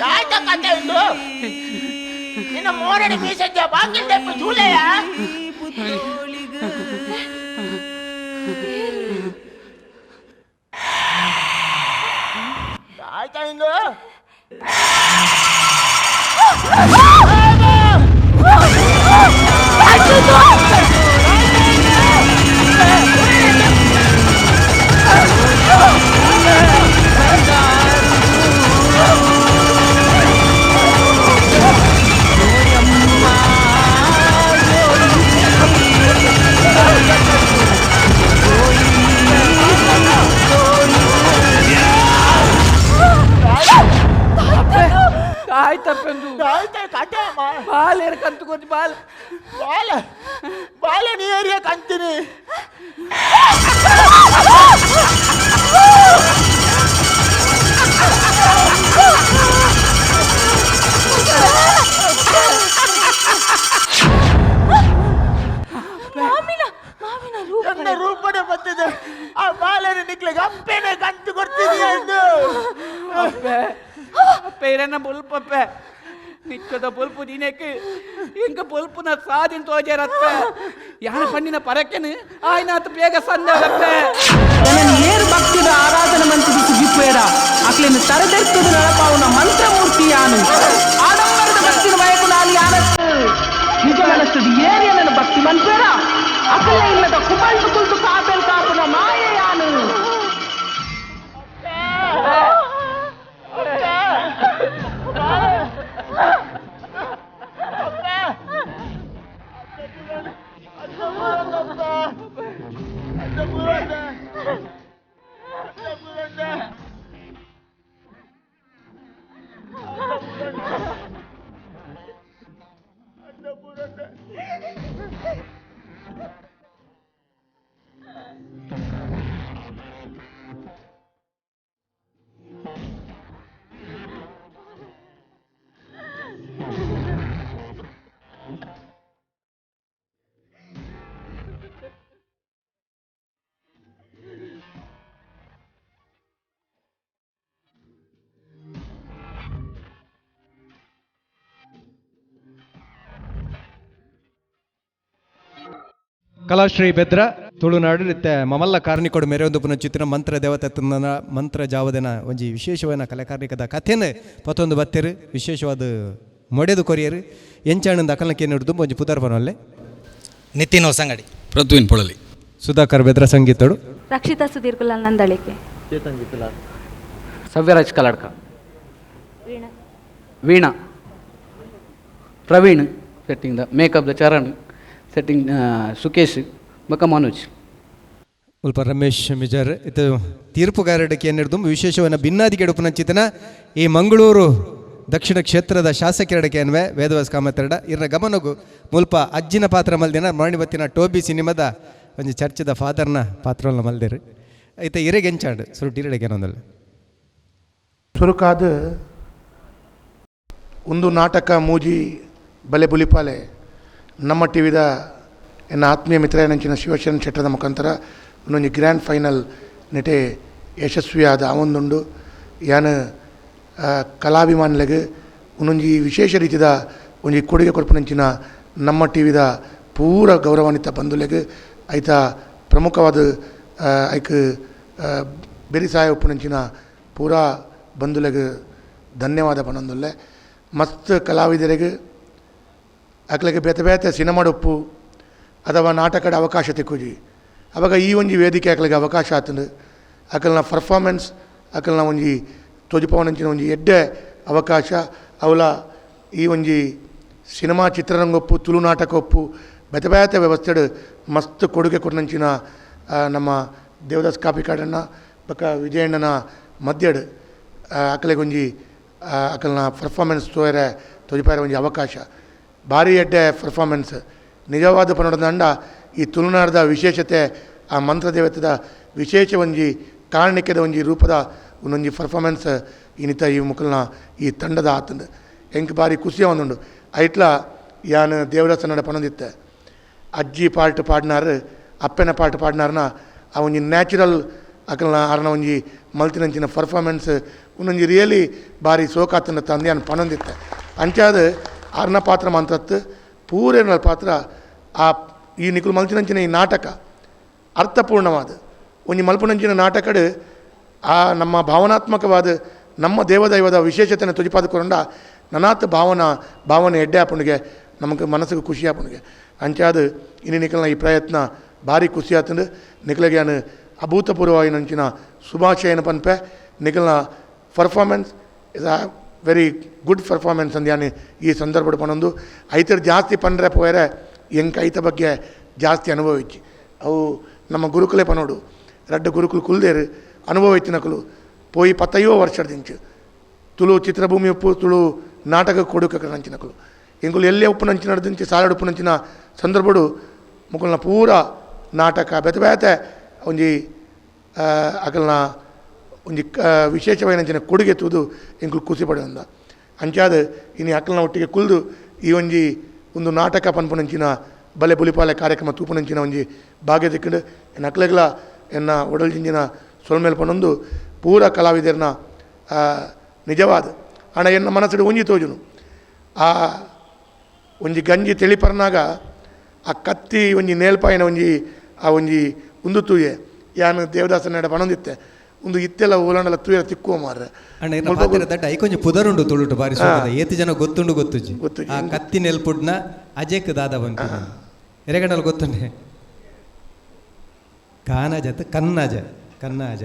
ಆಯ್ತ ಕತೆ ಉಂಟು ನಿನ್ನ ಮೋರಡಿ ಮೀಸಜ್ಜ ಬಾಕಿಲ್ ತೆಪ್ಪು ಜೂಲೆಯ ಆಯ್ತಾ ಇಂದು ಆಯ್ತಪ್ಪಂದು ಆಯ್ತಾ ಕತೆ ಬಾಲೆ ಕಂತು ಕೊಟ್ಟು ಬಾಲೆ ಬಾಳೆ ಬಾಳೆ ನೀರಿಯ ಕಂತೀನಿ ನನ್ನ ರೂಪನೆ ಬಂದಿದೆ ಆ ಬಾಳೆನ ನಿಕ್ಲಿಗೆ ಅಪ್ಪೇನೆ ಕಂತು ಕೊಡ್ತಿದೀಯ ಎಂದು പേരെന്നെ പൊൽപ്പപ്പേ നിച്ചത പൊൽപ്പു ദിനേക്ക് എങ്ക പൊൽപ്പുന സാധിൻ തോജരപ്പേ യാന പണ്ണിന പരക്കന് ആയിനാത്ത് ಬೇಗ ಸಂದರಪ್ಪೇ ನನ್ನ ನೇರು ಭಕ್ತಿದ ಆರಾಧನೆ ಮಂತ್ರಿ ಸುಗಿಪ್ಪೇಡ ಅಕ್ಲೇನು ತರದೆರ್ತದ ನಳಪಾವುನ ಮಂತ್ರಮೂರ್ತಿ ಯಾನು ಆಡಂಬರದ ಭಕ್ತಿನ ವಯಕು ನಾನು ಯಾನತ್ತು ನಿಜ ಮನಸ್ಸದು ಏರಿಯ ನನ್ನ ಭಕ್ತಿ ಮಂತ್ರೇಡ ಅಕಲ ಇಲ್ಲದ ಕುಮಲ್ಟು ಕುಲ್ಟು ಕಾಪೆಲ್ ಕಾಪುನ ಮಾಯೆ ಯಾನು ಕಲಾಶ್ರೀ ಬೆದ್ರ ತುಳುನಾಡು ಇತ್ತೆ ಮಮಲ್ಲ ಕಾರ್ಣಿಕೊಡು ಮೆರೆಯೊಂದು ಪುನಚಿತ್ತಿನ ಮಂತ್ರ ದೇವತೆ ತಂದನ ಮಂತ್ರ ಜಾವದನ ಒಂಜಿ ವಿಶೇಷವಾದ ಕಲೆಕಾರ್ಣಿಕದ ಕಥೆನ ಪತ್ತೊಂದು ಬತ್ತೇರು ವಿಶೇಷವಾದ ಮೊಡೆದು ಕೊರಿಯರು ಎಂಚಾಣಂದ ಅಕಲಕ್ಕೆ ನೋಡಿದು ಒಂಜಿ ಪುದರ್ ಬರೋಲ್ಲೆ ನಿತಿನ್ ಹೊಸಂಗಡಿ, ಪ್ರತ್ವಿನ್ ಪೊಳಲಿ, ಸುಧಾಕರ್ ಬೆದ್ರ ಸಂಗೀತಡು, ರಕ್ಷಿತಾ ಸುಧೀರ್ ಕುಲಾಲ್ ನಂದಳಿಕೆ, ಚೇತನ್ ಜಿತ್ತಲಾರ್, ಸವ್ಯರಾಜ್ ಕಲಾಡ್ಕ, ವೀಣಾ, ಪ್ರವೀಣ್ ಸೆಟ್ಟಿಂಗ್ ದ ಮೇಕಪ್ ದ ಚರಣ್ ಸೆಟ್ಟಿಂಗ್ ಸುಕೇಶ್ ಬಕ ಮನೋಜ್ ಉಲ್ಪ ರಮೇಶ್ ಮಿಜರ್ ಇದು ತೀರ್ಪುಗಾರಡಿಕೆ ಏನಿಡ್ದು ವಿಶೇಷವಾದ ಭಿನ್ನಾದಿ ಕೆಡುಪುನ ಚಿತನ ಈ ಮಂಗಳೂರು ದಕ್ಷಿಣ ಕ್ಷೇತ್ರದ ಶಾಸಕರಡಕ್ಕೆ ಅನ್ವೆ ವೇದವಾಸ್ ಕಾಮತೆರಡ ಇರ ಗಮನಗು ಮುಲ್ಪ ಅಜ್ಜಿನ ಪಾತ್ರ ಮಲ್ದಿನ ಮರಣಿ ಬತ್ತಿನ ಟೋಬಿ ಸಿನಿಮಾದ ಒಂದು ಚರ್ಚದ ಫಾದರ್ನ ಪಾತ್ರವನ್ನು ಮಲ್ದಿರು ಐತೆ ಇರೆಗೆಂಚಾಡು ಸುರುಟ್ಟು ಇರಡೆಗೆನೊಂದಲ್ಲ ಸುರುಕಾದ ಒಂದು ನಾಟಕ ಮೂಜಿ ಬಲೆ ಬುಲಿಪಾಲೆ ನಮ್ಮ ಟಿವಿದ ಎನ್ನ ಆತ್ಮೀಯ ಮಿತ್ರ ನಂಚಿನ ಶಿವಶರಣ ಶೆಟ್ಟರದ ಮುಖಾಂತರ ಒಂದೊಂದು ಗ್ರ್ಯಾಂಡ್ ಫೈನಲ್ ನೆಟೆ ಯಶಸ್ವಿಯಾದ ಅವೊಂದುಂಡು ಯಾನ ಕಲಾಭಿಮಾನಿಗಳಿಗೆ ಒಂದೊಂದು ವಿಶೇಷ ರೀತಿಯ ಒಂದು ಕೊಡುಗೆ ಕೊಡ್ಪನಂಚಿನ ನಮ್ಮ ಟಿವಿದ ಪೂರ ಗೌರವಾನ್ವಿತ ಬಂಧುಲೆಗೆ ಐತ ಪ್ರಮುಖವಾದ ಐಕ್ ಬೆರಿಸಾಯ ಉಪ್ಪುನಂಚಿನ ಪೂರಾ ಬಂಧುಲೆಗೆ ಧನ್ಯವಾದ ಪನೊಂದುಲ್ಲೆ ಮಸ್ತ್ ಕಲಾವಿದರಿಗೆ ಅಕ್ಲೆಗೆ ಬೇತೆ ಬೇತೆ ಸಿನಿಮಾಡ ಉಪ್ಪು ಅಥವಾ ನಾಟಕದ ಅವಕಾಶ ತೆಕ್ಕುಜಿ ಅವಾಗ ಈ ಒಂಜಿ ವೇದಿಕೆ ಅಕ್ಲೆಗೆ ಅವಕಾಶ ಆತಂದು ಅಕಲ್ನ ಪರ್ಫಾರ್ಮೆನ್ಸ್ ಅಕಲ್ನ ಒಂಜಿ ತೋಜಿಪವನಂಚಿನ ಒಂಜಿ ಎಡ್ಡೆ ಅವಕಾಶ ಅವಲ ಈ ಒಂಜಿ ಸಿನಿಮಾ ಚಿತ್ರರಂಗೊಪ್ಪು ತುಳು ನಾಟಕ ಒಪ್ಪು ಬೇತೆ ಬೇತೆ ವ್ಯವಸ್ಥೆಡ್ ಮಸ್ತ್ ಕೊಡುಗೆ ಕೊಟ್ಟನಂಚಿನ ನಮ್ಮ ದೇವದಾಸ್ ಕಾಪಿಕಾಡಣ್ಣ ಬಕ್ಕ ವಿಜಯಣ್ಣನ ಮಧ್ಯಡ್ ಅಕಲೆಗೆ ಒಂಜಿ ಅಕಲ್ನ ಪರ್ಫಾರ್ಮೆನ್ಸ್ ತೋಜಿಪಾರ ಒಂಜಿ ಅವಕಾಶ ಭಾರಿ ಎಡ್ಡೆ ಪರ್ಫಾರ್ಮೆನ್ಸ್ ನಿಜವಾದ ಪನ್ನಡದಂಡ ಈ ತುಳುನಾಡದ ವಿಶೇಷತೆ ಆ ಮಂತ್ರದೇವತೆದ ವಿಶೇಷ ಒಂಜಿ ಕಾರಣಿಕೆದ ಒಂಜಿ ರೂಪದ ಒಂದೊಂಜಿ ಪರ್ಫಾರ್ಮೆನ್ಸ್ ಇನ್ನಿತ ಈ ಮುಕ್ಕಲ್ನ ಈ ತಂಡದ ಆತಂದು ಎಂಕ್ ಭಾರಿ ಖುಷಿಯ ಒಂದುಂಡು ಐಟ್ಲ ಯಾನು ದೇವದಾಸ್ ನಡ ಪನೊಂದಿತ್ತೆ ಅಜ್ಜಿ ಪಾರ್ಟ್ ಪಾಡ್ನಾರು ಅಪ್ಪನ ಪಾರ್ಟ್ ಪಾಡ್ನಾರನ ಆ ಒಂಜಿ ನ್ಯಾಚುರಲ್ ಅಕಲ್ನ ಅರ್ನ ಒಂಜಿ ಮಲ್ತಿನಂಚಿನ ಪರ್ಫಾರ್ಮೆನ್ಸ್ ಒಂದೊಂಜಿ ರಿಯಲಿ ಭಾರಿ ಸೋಕಾತನ ತಂದೆ ಅನ್ ಪನೊಂದಿತ್ತೆ ಅಂಚಾದ ಅರ್ನ ಪಾತ್ರ ಮಂತ್ರತ್ತು ಪೂರೇನ ಪಾತ್ರ ಆ ಈ ನಿಕುಲು ಮಲ್ತಿನಂಚಿನ ಈ ನಾಟಕ ಅರ್ಥಪೂರ್ಣವಾದ ಒಂಜಿ ಮಲ್ಪನಂಚಿನ ನಾಟಕಡ್ ಆ ನಮ್ಮ ಭಾವನಾತ್ಮಕವಾದ ನಮ್ಮ ದೇವದೈವದ ವಿಶೇಷತೆಯನ್ನು ತುಜಿಪಾದುಕೊಂಡ ನನಾತ್ ಭಾವನೆ ಎಡ್ಡೆ ಆಪಣಿಗೆ ನಮಗೆ ಮನಸ್ಸಿಗೆ ಖುಷಿ ಆಪಣಿಗೆ ಅಂಚಾದ ಇನ್ನು ನಿಕಲ್ನ ಈ ಪ್ರಯತ್ನ ಭಾರಿ ಖುಷಿ ಆತಂದು ನಿಕಲಿಗೆ ನಾನು ಅಭೂತಪೂರ್ವವಾಗಿ ನಂಚಿನ ಶುಭಾಶಯನ ಪನ್ಪೆ ನಿಕಲ್ನ performance is a very good performance ಅಂದ್ಯಾನೆ ಈ ಸಂದರ್ಭದ ಪನೊಂದು ಐತರ ಜಾಸ್ತಿ ಪಂಡ್ರೆ ಪೋಯರೆ ಎಂಕ ಐತ ಬಗ್ಗೆ ಜಾಸ್ತಿ ಅನುಭವಿಸಿ ಅವು ನಮ್ಮ ಗುರುಕುಲೆ ಪನೋಡು ರಡ್ಡ ಗುರುಕುಲು ಕುಲ್ದೇರು ಅನುಭವ ಇತ್ತಿನಕಲು ಪೋಯಿ 15 ವರ್ಷದಿಂಚು ತುಳು ಚಿತ್ರಭೂಮಿ ಉಪ್ಪು ತುಳು ನಾಟಕ ಕೊಡುಕ ನಂಚಿನಕಲು ಎಂಗುಲು ಎಲ್ಲೇ ಉಪ್ಪು ನಂಚಿನ ನಡೆದಿಂಚು ಸಾಲಾಡು ಉಪ್ಪು ನಂಚಿನ ಸಂದರ್ಭಡು ಮುಕಲ್ನ ಪೂರ ನಾಟಕ ಬೇತೆ ಬೇತೆ ಒಂಜಿ ಅಕಲ್ನ ಒಂಜಿ ವಿಶೇಷವಾದ ಕೊಡುಗೆ ತೂದು ಎಂಕುಲು ಖುಷಿ ಪಡೆದ ಅಂಚಾದ ಇನ್ನು ಅಕಲ್ನ ಒಟ್ಟಿಗೆ ಕುಲ್ದು ಈ ಒಂಜಿ ಒಂದು ನಾಟಕ ಪನ್ಪುನಂಚಿನ ಬಲೆ ಬುಲಿಪಾಲೆ ಕಾರ್ಯಕ್ರಮ ತೂಪುನಂಚಿನ ಒಂಜಿ ಭಾಗ್ಯ ದಿಕ್ಕಿಂಡು ಎನ್ನ ಅಕ್ಲೆಗ್ಲ ಎನ್ನ ಒಡಲ್ಜಿಂಜಿನ ಸೊಲ್ಮೇಲೆ ಪನೊಂದು ಪೂರ ಕಲಾವಿದರನ್ನ ನಿಜವಾದ ಹಣ ಎನ್ನ ಮನಸ್ಸಿಡು ಒಂಜಿ ತೋಜುನು ಆ ಒಂಜಿ ಗಂಜಿ ತಿಳಿಪರ್ನಾಗ ಆ ಕತ್ತಿ ಒಂಜಿ ನೇಲ್ಪಾಯಿನ ಒಂಜಿ ಆ ಒಂಜಿ ಉಂದು ತೂಯೆ ಯಾನು ದೇವದಾಸನ ಪನೊಂದಿತ್ತೆ ಒಂದು ಇತ್ತೆಲ್ಲ ಓಲಾಂಡಲ ತೂಯ ತಿಕ್ಕುವ ಮಾರ್ರೆ ದಡ್ಡ ಐಕೊಂಜಿ ಪುದರುಂಡು ತುಳುಟು ಬಾರಿ ಸೋಕದ ಏತು ಜನ ಗೊತ್ತುಂಡು ಗೊತ್ತುಜಿ ಆ ಕತ್ತಿ ನೆಲ್ಪುಡ್ನ ಅಜೆಕ್ ದಾದ ಬಂತು ಎರೆಗಡಲ್ ಗೊತ್ತುಂಡೆ ಕಾನಜತ್ ಕನ್ನಾಜ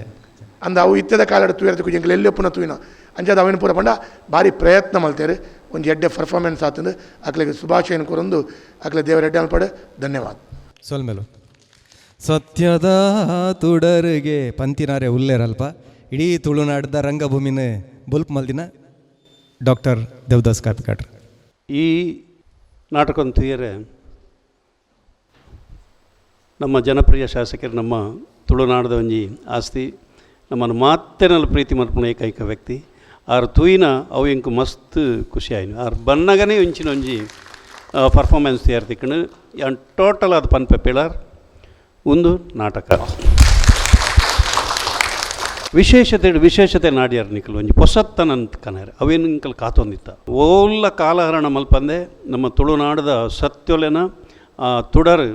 ಅಂದ ಅವು ಇತ್ತದ ಕಾಲಡ ತೂಯರ ತಿಕ್ಕು ಎಂಕಲ್ ಎಲ್ಲಿ ಒಪ್ಪುನ ತೂಯಿನ ಅಂಚಾದ ಅವಿನ ಪೂರ ಪಂಡ ಭಾರಿ ಪ್ರಯತ್ನ ಮಲ್ತೇರು ಒಂದು ಎಡ್ಡೆ ಪರ್ಫಾರ್ಮೆನ್ಸ್ ಆತಂದು ಅಕ್ಲೆಗೆ ಶುಭಾಶಯನ ಕೊರೊಂದು ಅಕ್ಲೆ ದೇವರ ಎಡ್ಡೆ ಅನ್ಪಡೆ ಧನ್ಯವಾದ ಸೊಲ್ಮೇಲು ಸತ್ಯದ ತುಡರಿಗೆ ಪಂತಿನಾರೆ ಉಲ್ಲೇರಲ್ಪ ಇಡೀ ತುಳುನಾಡದ ರಂಗಭೂಮಿನ ಬುಲ್ಪ್ ಮಲ್ದಿನ ಡಾಕ್ಟರ್ ದೇವದಾಸ್ ಕಾಪಿಕಾಡ್ರ ಈ ನಾಟಕ ತೂಯರೆ ನಮ್ಮ ಜನಪ್ರಿಯ ಶಾಸಕರು ನಮ್ಮ ತುಳುನಾಡದ ಒಂಜಿ ಆಸ್ತಿ ನಮ್ಮನ್ನು ಮಾತೆನಲ್ಲಿ ಪ್ರೀತಿ ಮಲ್ಪನ ಏಕೈಕ ವ್ಯಕ್ತಿ ಆರು ತೂಯಿನ ಅವು ಎಂಕ್ ಮಸ್ತ್ ಖುಷಿ ಆಯ್ನು ಆರು ಬನ್ನಗನೇ ಒಂಚಿನ ಒಂಜಿ ಪರ್ಫಾರ್ಮೆನ್ಸ್ ತಯಾರು ತಿಕ್ಕಂಡು ಯಾನ್ ಟೋಟಲ್ ಅದು ಪನ್ಪೆ ಪಿಳರ್ ಒಂದು ನಾಟಕ ವಿಶೇಷತೆ ನಾಡ್ಯಾರ ನಿಕಲು ಒಂಜಿ ಪೊಸತ್ತನಂತ ಕನಾರೆ ಅವೇನು ನಿಂಕಲ್ ಕಾತೊಂದಿತ್ತ ಓಲ್ಲ ಕಾಲಹರಣ ಮಲ್ಪಂದೆ ನಮ್ಮ ತುಳುನಾಡದ ಸತ್ಯೊಲೆನ ತುಡರ್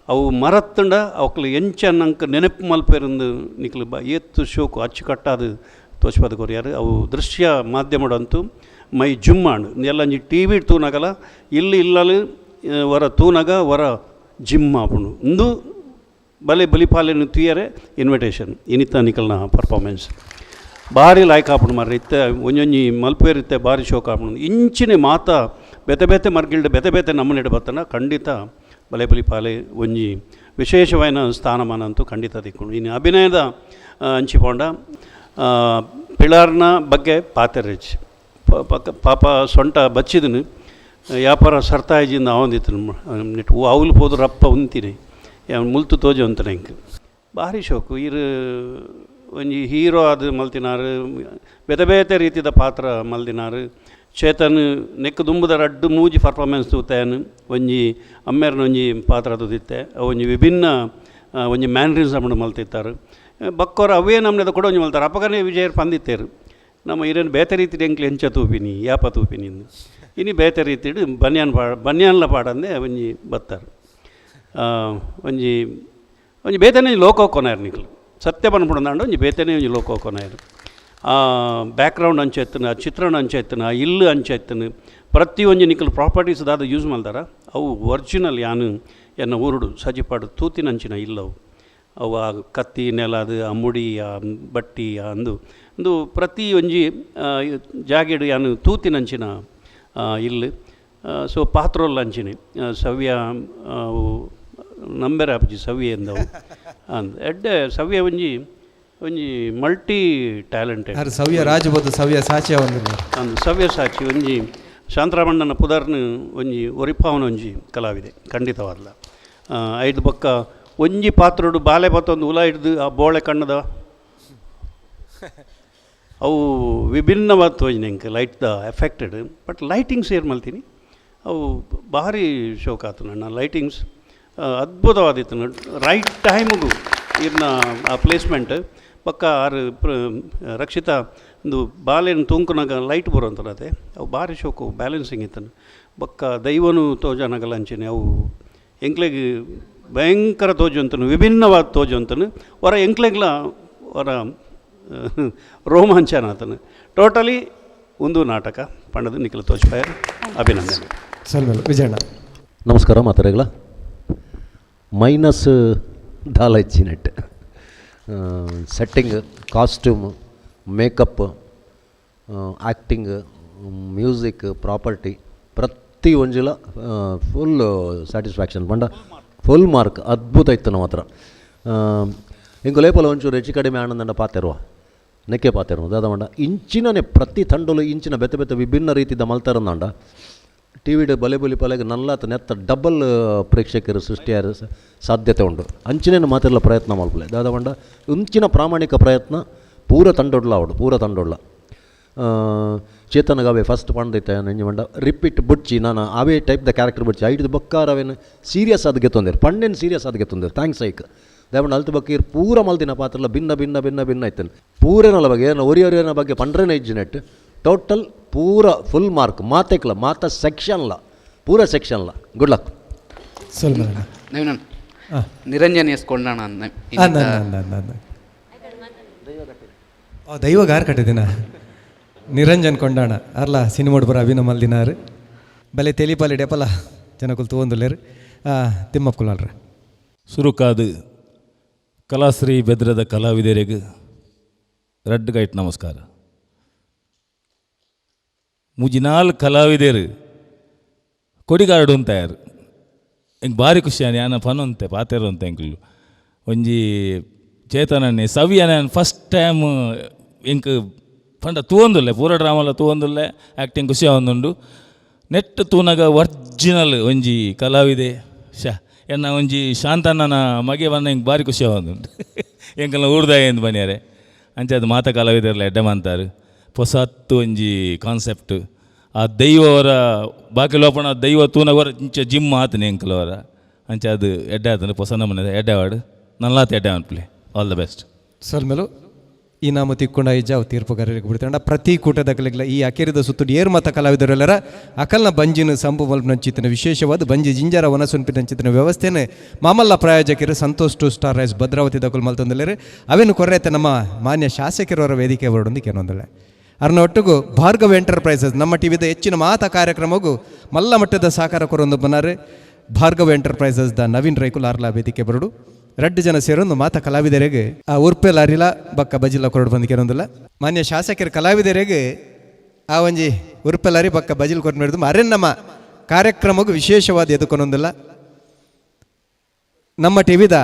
ಅವು ಮರತ್ತಂಡ ಅವಕ್ಲು ಎಂಚನ್ನಂಕ ನೆನಪು ಮಲ್ಪೇರಂದು ನಿಕಲು ಏತ್ತು ಶೋಕು ಅಚ್ಚುಕಟ್ಟಾದ ತೋಚ್ಪದ ಕೊರಿಯಾರು ಅವು ದೃಶ್ಯ ಮಾಧ್ಯಮಡಂತೂ ಮೈ ಜುಮ್ಮಾಂಡು ಎಲ್ಲಂಜಿ ಟಿ ವಿ ತೂನಗಲ ಇಲ್ಲಿ ಇಲ್ಲಲು ವರ ತೂನಗ ವರ ಜಿಮ್ ಆಪುಂಡು ಇಂದು ಬಲೆ ಬಲಿಪಾಲೆನು ತುಯ್ಯರೆ ಇನ್ವಿಟೇಷನ್ ಇನ್ನಿತ ನಿಕಲ್ನ ಪರ್ಫಾರ್ಮೆನ್ಸ್ ಭಾರಿ ಲಾಯ್ಕ್ ಆಪುಂಡು ಮರ್ರೆ ಇತ್ತೆ ಒಂಜೊಂಜಿ ಮಲ್ಪೇರಿತ್ತೆ ಭಾರಿ ಶೋಕ ಆಪುಂಡು ಇಂಚಿನ ಮಾತ ಬೆತೆ ಬೇತೆ ಮರ್ಗಿಲ್ಡೆ ಬೆತೆ ಬೇತೆ ನಮ್ಮನೆಡೆ ಬತ್ತನ ಖಂಡಿತ ಬಲೆ ಬಲಿಪಾಲೆ ಒಂಜಿ ವಿಶೇಷವಾದ ಸ್ಥಾನಮಾನ ಅಂತೂ ಖಂಡಿತ ತಿಕ್ಕೊಂಡು ಇನ್ನು ಅಭಿನಯದ ಹಂಚಿಕೊಂಡ ಪಿಳಾರ್ನ ಬಗ್ಗೆ ಪಾತೆರೆಜ್ ಪಾಪ ಸೊಂಟ ಬಚ್ಚಿದನು ವ್ಯಾಪಾರ ಸರ್ತಾಯಿಜಿಂದ ಆವಂದಿತ್ತು ನೆಟ್ಟು ಅವಲು ಹೋದ್ರು ರಪ್ಪ ಉಂತೀನಿ ಮುಲ್ತು ತೋಜು ಅಂತಾನೆ ಹಿಂಗೆ ಭಾರಿ ಶೋಕು ಇರು ಒಂಜಿ ಹೀರೋ ಅದು ಮಲ್ತಿನಾರು ಬೇತೆ ಬೇತೆ ರೀತಿಯ ಪಾತ್ರ ಮಲ್ದಿನಾರು ಚೇತನ್ ನೆಕ್ ದುಂಬುದ ರಡ್ಡು ಮೂಜಿ ಪರ್ಫಾರ್ಮೆನ್ಸ್ ತೂತೇನು ಒಂಜಿ ಅಮ್ಮೇರ್ನ ಒಂಜಿ ಪಾತ್ರ ತುದಿತ್ತೆ ಒಂಜಿ ವಿಭಿನ್ನ ಒಂಜಿ ಮ್ಯಾನ್ರಿಸಮ್ ಮಲ್ತಿತ್ತಾರೆ ಬಕ್ಕೋರು ಅವೇ ನಮ್ಮನೆದ ಕೂಡ ಒಂಜಿ ಮಲ್ತಾರೆ ಅಪಗನೇ ವಿಜಯರು ಪಂದಿತ್ತೇರು ನಮ್ಮ ಹಿರೇನು ಬೇತೆ ರೀತಿ ಎಂಕ್ಲೆ ಹೆಂಚ ತೂಪಿನಿ ಯಾಪ ತೂಪಿನಿ ಇನ್ನು ಬೇತೆ ರೀತಿ ಬನ್ಯಾನ್ಲ ಪಾಡಂದೆ ಒಂಜಿ ಬತ್ತಾರೆ ಒಂಜಿ ಒಂಜಿ ಬೇತನೇ ಲೋಕೋಕೊನಾಯರು ನಿಕ್ಲು ಸತ್ಯ ಪನ್ಪುಡಂದಾಂಡ ಒಂಜಿ ಬೇತನೇ ಒಂಜಿ ಲೋಕೋಕೊನಾಯರು ಆ ಬ್ಯಾಕ್ಗ್ರೌಂಡ್ ಅಂಚೆ ಎತ್ತನು ಆ ಚಿತ್ರಣ ಅಂಚೆ ಎತ್ತನು ಆ ಇಲ್ಲು ಅಂಚೆ ಎತ್ತನು ಪ್ರತಿ ಒಂಜಿ ನಿಕ್ಕಲು ಪ್ರಾಪರ್ಟೀಸ್ ದಾದ ಯೂಸ್ ಮಾಡ್ದಾರ ಅವು ಒರಿಜಿನಲ್ ಯಾನು ಎನ್ನ ಊರುಡು ಸಜಿಪಾಡು ತೂತಿನಂಚಿನ ಇಲ್ಲವು ಅವು ಆ ಕತ್ತಿ ನೆಲ ಅದು ಆ ಮುಡಿ ಆ ಬಟ್ಟಿ ಅಂದು ಪ್ರತಿ ಒಂಜಿ ಜಾಗೆಡು ಯಾನು ತೂತಿನಂಚಿನ ಇಲ್ಲು ಸೊ ಪಾತ್ರೋಲ್ ಅಂಚಿನಿ ಸವ್ಯ ನಂಬೆರ ಆಪುಜಿ ಸವ್ಯ ಎಂದವು ಎಡ್ಡೆ ಸವ್ಯ ಒಂಜಿ ಮಲ್ಟಿ ಟ್ಯಾಲೆಂಟೆಡ್ ಸವ್ಯ ರಾಜಬೋದು ಸವ್ಯ ಸಾಚಿ ಅಂದು ಸವ್ಯ ಸಾಚಿ ಒಂಜಿ ಶಾಂತರಾಮಣ್ಣನ ಪುದರ್ನ ಒಂಜಿ ಒರಿಪಾವನ ಒಂಜಿ ಕಲಾವಿದೆ ಖಂಡಿತವಾದ್ಲ ಐದು ಬೊಕ್ಕ ಒಂಜಿ ಪಾತ್ರೋಡು ಬಾಲೆ ಬತ್ತೊಂದು ಹುಲ ಹಿಡ್ದು ಆ ಬೋಳೆ ಕಣ್ಣದ ಅವು ವಿಭಿನ್ನವಾದ ತೋಜಿನ ಎಂಕ್ ಲೈಟ್ ದ ಎಫೆಕ್ಟೆಡ್ ಬಟ್ ಲೈಟಿಂಗ್ಸ್ ಏರ್ ಮಲ್ತೀನಿ ಅವು ಭಾರಿ ಶೋಕ ಆತು ನನ್ನ ಲೈಟಿಂಗ್ಸ್ ಅದ್ಭುತವಾದಿತ್ತು ರೈಟ್ ಟೈಮಿಗೂ ಇರ್ನ ಆ ಪ್ಲೇಸ್ಮೆಂಟ್ ಪಕ್ಕ ಆರು ರಕ್ಷಿತ ಒಂದು ಬಾಲೆನ ತುಂಕುನಾಗ ಲೈಟ್ ಬರೋಂಥರತ್ತೆ ಅವು ಭಾರಿ ಶೋಕು ಬ್ಯಾಲೆನ್ಸಿಂಗ್ ಇತ್ತನು ಬಕ್ಕ ದೈವನು ತೋಜನಗಲ ಅಂಚನೆ ಅವು ಎಂಕ್ಲೆಗೆ ಭಯಂಕರ ತೋಜು ಅಂತನು ವಿಭಿನ್ನವಾದ ತೋಜು ಅಂತನು ಹೊರ ಎಂಕ್ಲೆಗ್ಲ ಹೊರ ರೋಮಾಂಚನ ಆತನು ಟೋಟಲಿ ಒಂದು ನಾಟಕ ಪಂಡದು ನಿಖಿಲ ತೋಜ್ಪಾಯರ್ ಅಭಿನಂದನೆ ವಿಜಯಣ್ಣ ನಮಸ್ಕಾರ ಮಾತಾರೆಗಳ ಮೈನಸ್ ದಾಲ ಇಚ್ಚಿನಟ್ಟು setting costume makeup acting music property ಪ್ರತಿ ಒಂಜಿಲ ಫುಲ್ ಸ್ಯಾಟಿಸ್ಫ್ಯಾಕ್ಷನ್ ಪಂಡ ಫುಲ್ ಮಾರ್ಕ್ ಅದ್ಭುತ ಇತ್ತು ನಮ್ಮ ಹತ್ರ ಇಂಕ ಲೇಪಲ ಒಂಚೂರು ಹೆಚ್ಚು ಕಡಿಮೆ ಆನಂದಂಡ ಪಾತೆರುವ ನೆಕ್ಕೆ ಪಾತೆರುವ ದಾದ ಇಂಚಿನನೇ ಪ್ರತಿ ತಂಡಲು ಇಂಚಿನ ಬೆತ್ತ ಬೆತ್ತ ವಿಭಿನ್ನ ರೀತಿಯ ಮಲ್ತಾರಂದಾಂಡ ಟಿ ವಿಡ್ ಬಲೆ ಬಲಿ ಪಲೆಗೆ ನಲ್ಲಾತ ನೆತ್ತ ಡಬಲ್ ಪ್ರೇಕ್ಷಕರು ಸೃಷ್ಟಿಯಾರ ಸಾಧ್ಯತೆ ಉಂಟು ಅಂಚಿನೇನು ಮಾತಿರಲ್ಲ ಪ್ರಯತ್ನ ಮಲ್ಪಲೆ ದಾದ ಇಂಚಿನ ಪ್ರಾಮಾಣಿಕ ಪ್ರಯತ್ನ ಪೂರ ತಂಡೊಡ್ಲ ಅವಡು ಪೂರ ತಂಡೊಡ್ಲ ಚೇತನಗ ಅವೇ ಫಸ್ಟ್ ಪಂಡೈತೆ ನಂಜಿ ಮಂಡ ರಿಪೀಟ್ ಬುಡ್ಚಿ ನಾನು ಅವೇ ಟೈಪ್ ದ ಕ್ಯಾರೆಕ್ಟರ್ ಬುಡ್ಚಿ ಐದು ಬಕ್ಕಾರ ಅವೇನು ಸೀರಿಯಸ್ ಆದ ಗೆತ್ತೊಂದೇರು ಪಂಡೇನು ಸೀರಿಯಸ್ ಆದ ಗೆತ್ತೊಂದೇರು ಥ್ಯಾಂಕ್ಸ್ ಐಕ್ ದಯವಂಡ ಅಲ್ತು ಬಕ್ಕೀರ್ ಪೂರ ಮಲ್ದಿನ ಪಾತ್ರಲ್ಲ ಭಿನ್ನ ಭಿನ್ನ ಭಿನ್ನ ಭಿನ್ನ ಐತೇನೆ ಪೂರೇನಲ್ಲ ಬಗ್ಗೆ ಒರಿಯೊರಿಯನ ಬಗ್ಗೆ ಪಂಡ್ರೇನ ಇಜ್ಜಿನೆಟ್ ಟೋಟಲ್ ಪೂರ ಫುಲ್ ಮಾರ್ಕ್ ಮಾತೆಕ್ಲ ಮಾತ ಸೆಕ್ಷನ್ಲ ಪೂರ ಸೆಕ್ಷನ್ಲ ಗುಡ್ ಲಕ್ ನಿರಂಜನ್ ಎಸ್ಕೊಂಡಣ ದೈವ ಗಾರ್ ಕಟ್ಟಿದಿನ ನಿರಂಜನ್ ಕೊಂಡಾಣ ಅರ್ಲ ಸಿನಿಮಾಡ್ ಬರ ಅಭಿನ ಮಲ್ದಿನಾರು ಬಲೆ ತೆಲಿಪಾಲಿ ಡೆಪಲ ಜನಕುಲ್ ತಗೊಂದುಲ್ಲೇರು ತಿಮ್ಮಕ್ಕುಲಾಲ್ರ ಸುರುಕಾದು ಕಲಾಶ್ರೀ ಬೆದ್ರದ ಕಲಾವಿದರಿಗೆ ರೆಡ್ ಗೈಟ್ ನಮಸ್ಕಾರ ಮುಜಿನಾಲ್ ಕಲಾವಿದರು ಕೊಡಿಗಾರಡು ಅಂತಾರು ಹೆಂಗೆ ಭಾರಿ ಖುಷಿಯಾನೆ ಯಾನ ಫನ್ ಅಂತೆ ಪಾತೆರು ಅಂತ ಹೆಂಗ್ಲು ಒಂಜಿ ಚೇತನನ್ನೇ ಸವಿಯ ನಾನು ಫಸ್ಟ್ ಟೈಮ್ ಹೆಂಗೆ ಪಂಡ ತೂವೊಂದುಲ್ಲೆ ಪೂರ ಡ್ರಾಮಲ್ಲ ತೂವೊಂದುಲ್ಲೆ ಆ್ಯಕ್ಟಿಂಗ್ ಖುಷಿ ಆವೊಂದುಂಡು ನೆಟ್ ತೂನಗ ಒರ್ಜಿನಲ್ ಒಂಜಿ ಕಲಾವಿದೆ ಎನ್ನ ಒಂಜಿ ಶಾಂತಣ್ಣನ ಮಗೆ ಬನ್ನ ಹಿಂಗೆ ಭಾರಿ ಖುಷಿ ಆವೊಂದುಂಡು ಹೆಂಗೆಲ್ಲ ಊರ್ದಾಯ ಎಂದು ಬನ್ಯಾರೆ ಅಂಚೆ ಅದು ಮಾತ ಕಲಾವಿದರೆಲ್ಲ ಎಡ್ಡೆ ಮಾಡ್ತಾರೆ ಹೊಸತ್ತು ಒಂಜಿ ಕಾನ್ಸೆಪ್ಟ್ ಆ ದೈವವರ ಬಾಕಿ ಲೋಪಣ ದೈವ ತೂನವರ ಇಂಚ ಜಿಮ್ ಆತನೆ ಎಂಕಲವರ ಅಂಚೆ ಅದು ಎಡ್ಡೆ ಆತನೆ ಹೊಸ ನಮ್ಮನೆ ಎಡ್ಡೆವಾಡು ನಲ್ಲಾತ ಎಡ್ಡೆ ಅನ್ಪ್ಲೆ ಆಲ್ ದ ಬೆಸ್ಟ್ ಸರ್ ಮೇಲೂ ಈ ನಾಮ ತಿಕ್ಕೊಂಡ ಇಜ್ಜಾವ್ ತೀರ್ಪುಗಾರರಿಗೆ ಬಿಡ್ತಾಂಡ ಪ್ರತಿ ಕೂಟದಾಗಲಿಲ್ಲ ಈ ಅಕೆರಿದ ಸುತ್ತುಡು ಏರ್ ಮತ ಕಲಾವಿದರೆಲ್ಲರ ಅಕಲ್ನ ಬಂಜಿನ ಸಂಪು ಮಲ್ಪನಂಚಿತ್ತಿನ ವಿಶೇಷವಾದ ಬಂಜಿ ಜಿಂಜಾರ ವನಸುನ್ಪಿನಂಚಿತ್ತಿನ ವ್ಯವಸ್ಥೆನೇ ಮಾಮಲ್ಲ ಪ್ರಾಯೋಜಕರು ಸಂತೋಷ್ 2 ಸ್ಟಾರ್ ರೈಸ್ ಭದ್ರಾವತಿ ದಕಲ್ ಮಲ್ತೊಂದಲ್ಲರು ಅವೇನು ಕೊರ್ರೆತೆ ನಮ್ಮ ಮಾನ್ಯ ಶಾಸಕರವರ ವೇದಿಕೆ ಹೊರಡೊಂದಿಗೆ ಏನೊಂದಳೆ ಅರ್ನ ಒಟ್ಟಿಗೂ ಭಾರ್ಗವ ಎಂಟರ್ಪ್ರೈಸಸ್ ನಮ್ಮ ಟಿವಿದ ಹೆಚ್ಚಿನ ಮಾತ ಕಾರ್ಯಕ್ರಮಗೂ ಮಲ್ಲ ಮಟ್ಟದ ಸಹಕಾರ ಕೊರೊಂದು ಬನ್ನಾರೆ ಭಾರ್ಗವ ಎಂಟರ್ಪ್ರೈಸಸ್ ದ ನವೀನ್ ರೈಕುಲ್ ಆರ್ಲಾ ವೇದಿಕೆ ಬರಡು 2 ಜನ ಸೇರೊಂದು ಮಾತ ಕಲಾವಿದರಿಗೆ ಆ ಉರ್ಪೆ ಲಾರಿಲ ಬಕ್ಕ ಬಜಿಲ ಕೊರಡು ಬಂದಿಕೆ ಏನೊಂದಿಲ್ಲ ಮಾನ್ಯ ಶಾಸಕರ ಕಲಾವಿದರಿಗೆ ಆ ಒಂಜಿ ಉರ್ಪೆ ಲಾರಿ ಬಕ್ಕ ಬಜಿಲ್ ಕೊಟ್ಟು ನಡೆದು ಅರೆನ್ ನಮ್ಮ ಕಾರ್ಯಕ್ರಮಗೂ ವಿಶೇಷವಾದ ಎದುಕೊನೊಂದಿಲ್ಲ ನಮ್ಮ ಟಿವಿದ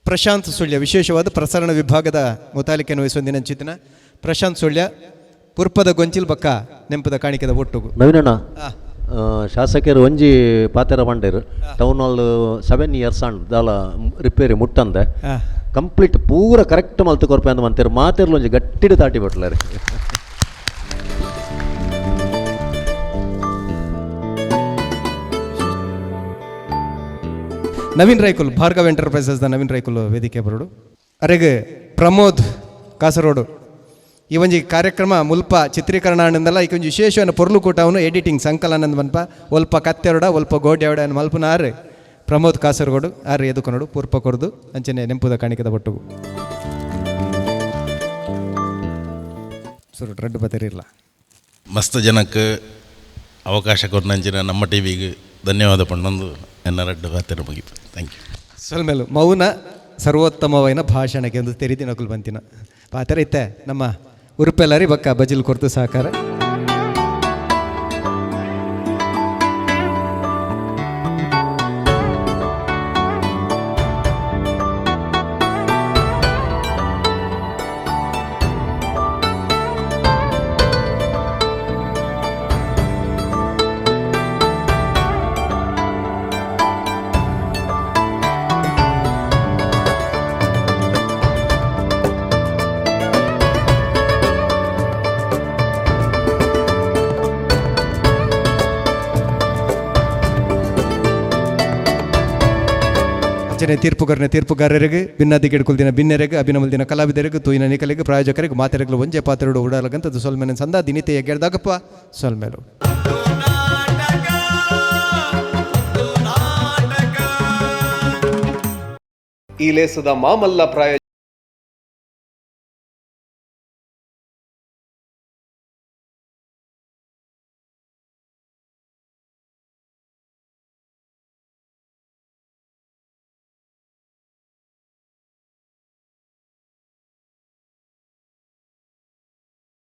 ಪ್ರಶಾಂತ್ ಸುಳ್ಯ ವಿಶೇಷವಾದ ಪ್ರಸರಣ ವಿಭಾಗದ ಮುತಾಲಿಕೆಯನ್ನು ವಹಿಸುವ ದಿನಂಚಿತ್ತಿನ ಪ್ರಶಾಂತ್ ಸುಳ್ಯ ಪುರ್ಪದ ಗೊಂಚಿಲ್ ಬಕ್ಕ ನೆಂಪದ ಕಾಣಿಕೆದ ಒಟ್ಟುಗು ನವೀನಣ್ಣ ಶಾಸಕರು ಒಂಜಿ ಪಾತೆರ ಬಂಡೇರು ಟೌನ್ ಹಾಲ್ 7 years ಅಂಡ್ ದಾಲ ರಿಪೇರಿ ಮುಟ್ಟಂದೆ ಕಂಪ್ಲೀಟ್ ಪೂರ ಕರೆಕ್ಟ್ ಮಲ್ತು ಕೊರ್ಪೆ ಅಂತ ಮಂತೇರು ಮಾತೆರ್ಲು ಒಂಜಿ ಗಟ್ಟಿಡ್ ತಾಟಿ ಬಿಟ್ಲಾರೆ. ನವೀನ್ ರೈಕುಲ್ ಭಾರ್ಗವ್ ಎಂಟರ್ಪ್ರೈಸಸ್ ದ ನವೀನ್ ರೈಕುಲ್ ವೇದಿಕೆ ಬರೋಡು ಅರೆಗೆ ಪ್ರಮೋದ್ ಕಾಸರೋಡು ಈ ಒಂಜಿ ಕಾರ್ಯಕ್ರಮ ಮುಲ್ಪ ಚಿತ್ರೀಕರಣ ಅನ್ನಂದಲ್ಲ ಈಗ ಒಂದು ವಿಶೇಷವಾದ ಪೊರ್ಲು ಕೂಟವನ್ನು ಎಡಿಟಿಂಗ್ ಸಂಕಲನ ಮನ್ಪ ಒಲ್ಪ ಕತ್ತೆರಡ ಒಲ್ಪ ಗೋಡ್ಯಾವಡ ಅನ್ನು ಮಲ್ಪನ ಆರು ಪ್ರಮೋದ್ ಕಾಸರಗೋಡು ಆರು ಎದುಕೊನೋಡು ಪೂರ್ಪ ಕೊರದು ಅಂಚನೆ ನೆಂಪುದ ಕಾಣಿಕದ ಒಟ್ಟುಗು ಸುರು ರೆಡ್ ಬತ್ತರಿಲ್ಲ. ಮಸ್ತ್ ಜನಕ್ಕೆ ಅವಕಾಶ ಕೊಟ್ಟಂಚಿನ ನಮ್ಮ ಟಿವಿಗೆ ಧನ್ಯವಾದ ಪಂಡೊಂದು ಎನ್ನ ರೆಡ್ ಬಾತೆರ ಮುಗಿತು. Thank you. ಸೊಲ್ಮೇಲು ಮೌನ ಸರ್ವೋತ್ತಮವಾದ ಭಾಷಣಕ್ಕೆ ಒಂದು ತೆರಿದಿ ನಕುಲು ಬಂತಿನ ಪಾತ್ರ ಇತ್ತೆ ನಮ್ಮ ಉರುಪೆಲ್ಲರಿ ಬಕ್ಕ ಬಜಿಲ್ ಕೊರ್ತು ಸಹಕಾರ. ಅಂಚನೆ ತೀರ್ಪುಗಾರರಿಗೆ ಭಿನ್ನಾದಿ ಕೆಡ್ಕೊಳ್ದಿನ ಭಿನ್ನರೆಗೆ ಅಭಿನವಲ್ದಿನ ಕಲಾವಿದರಿಗೆ ತೂಯಿನ ನಿಕಲಿಗೆ ಪ್ರಾಯೋಜಕರಿಗೆ ಮಾತೆರೆಗಳು ಒಂಜೆ ಪಾತ್ರೆಡು ಉಡಾಲಗಂತದ್ದು ಸೊಲ್ಮೇನೆ ಸಂದ ದಿನಿತೆಯ ಗೆಡ್ದಾಗಪ್ಪ ಸೊಲ್ಮೇಲು ಈ ಲೇಸದ ಮಾಮಲ್ಲ ಪ್ರಾಯ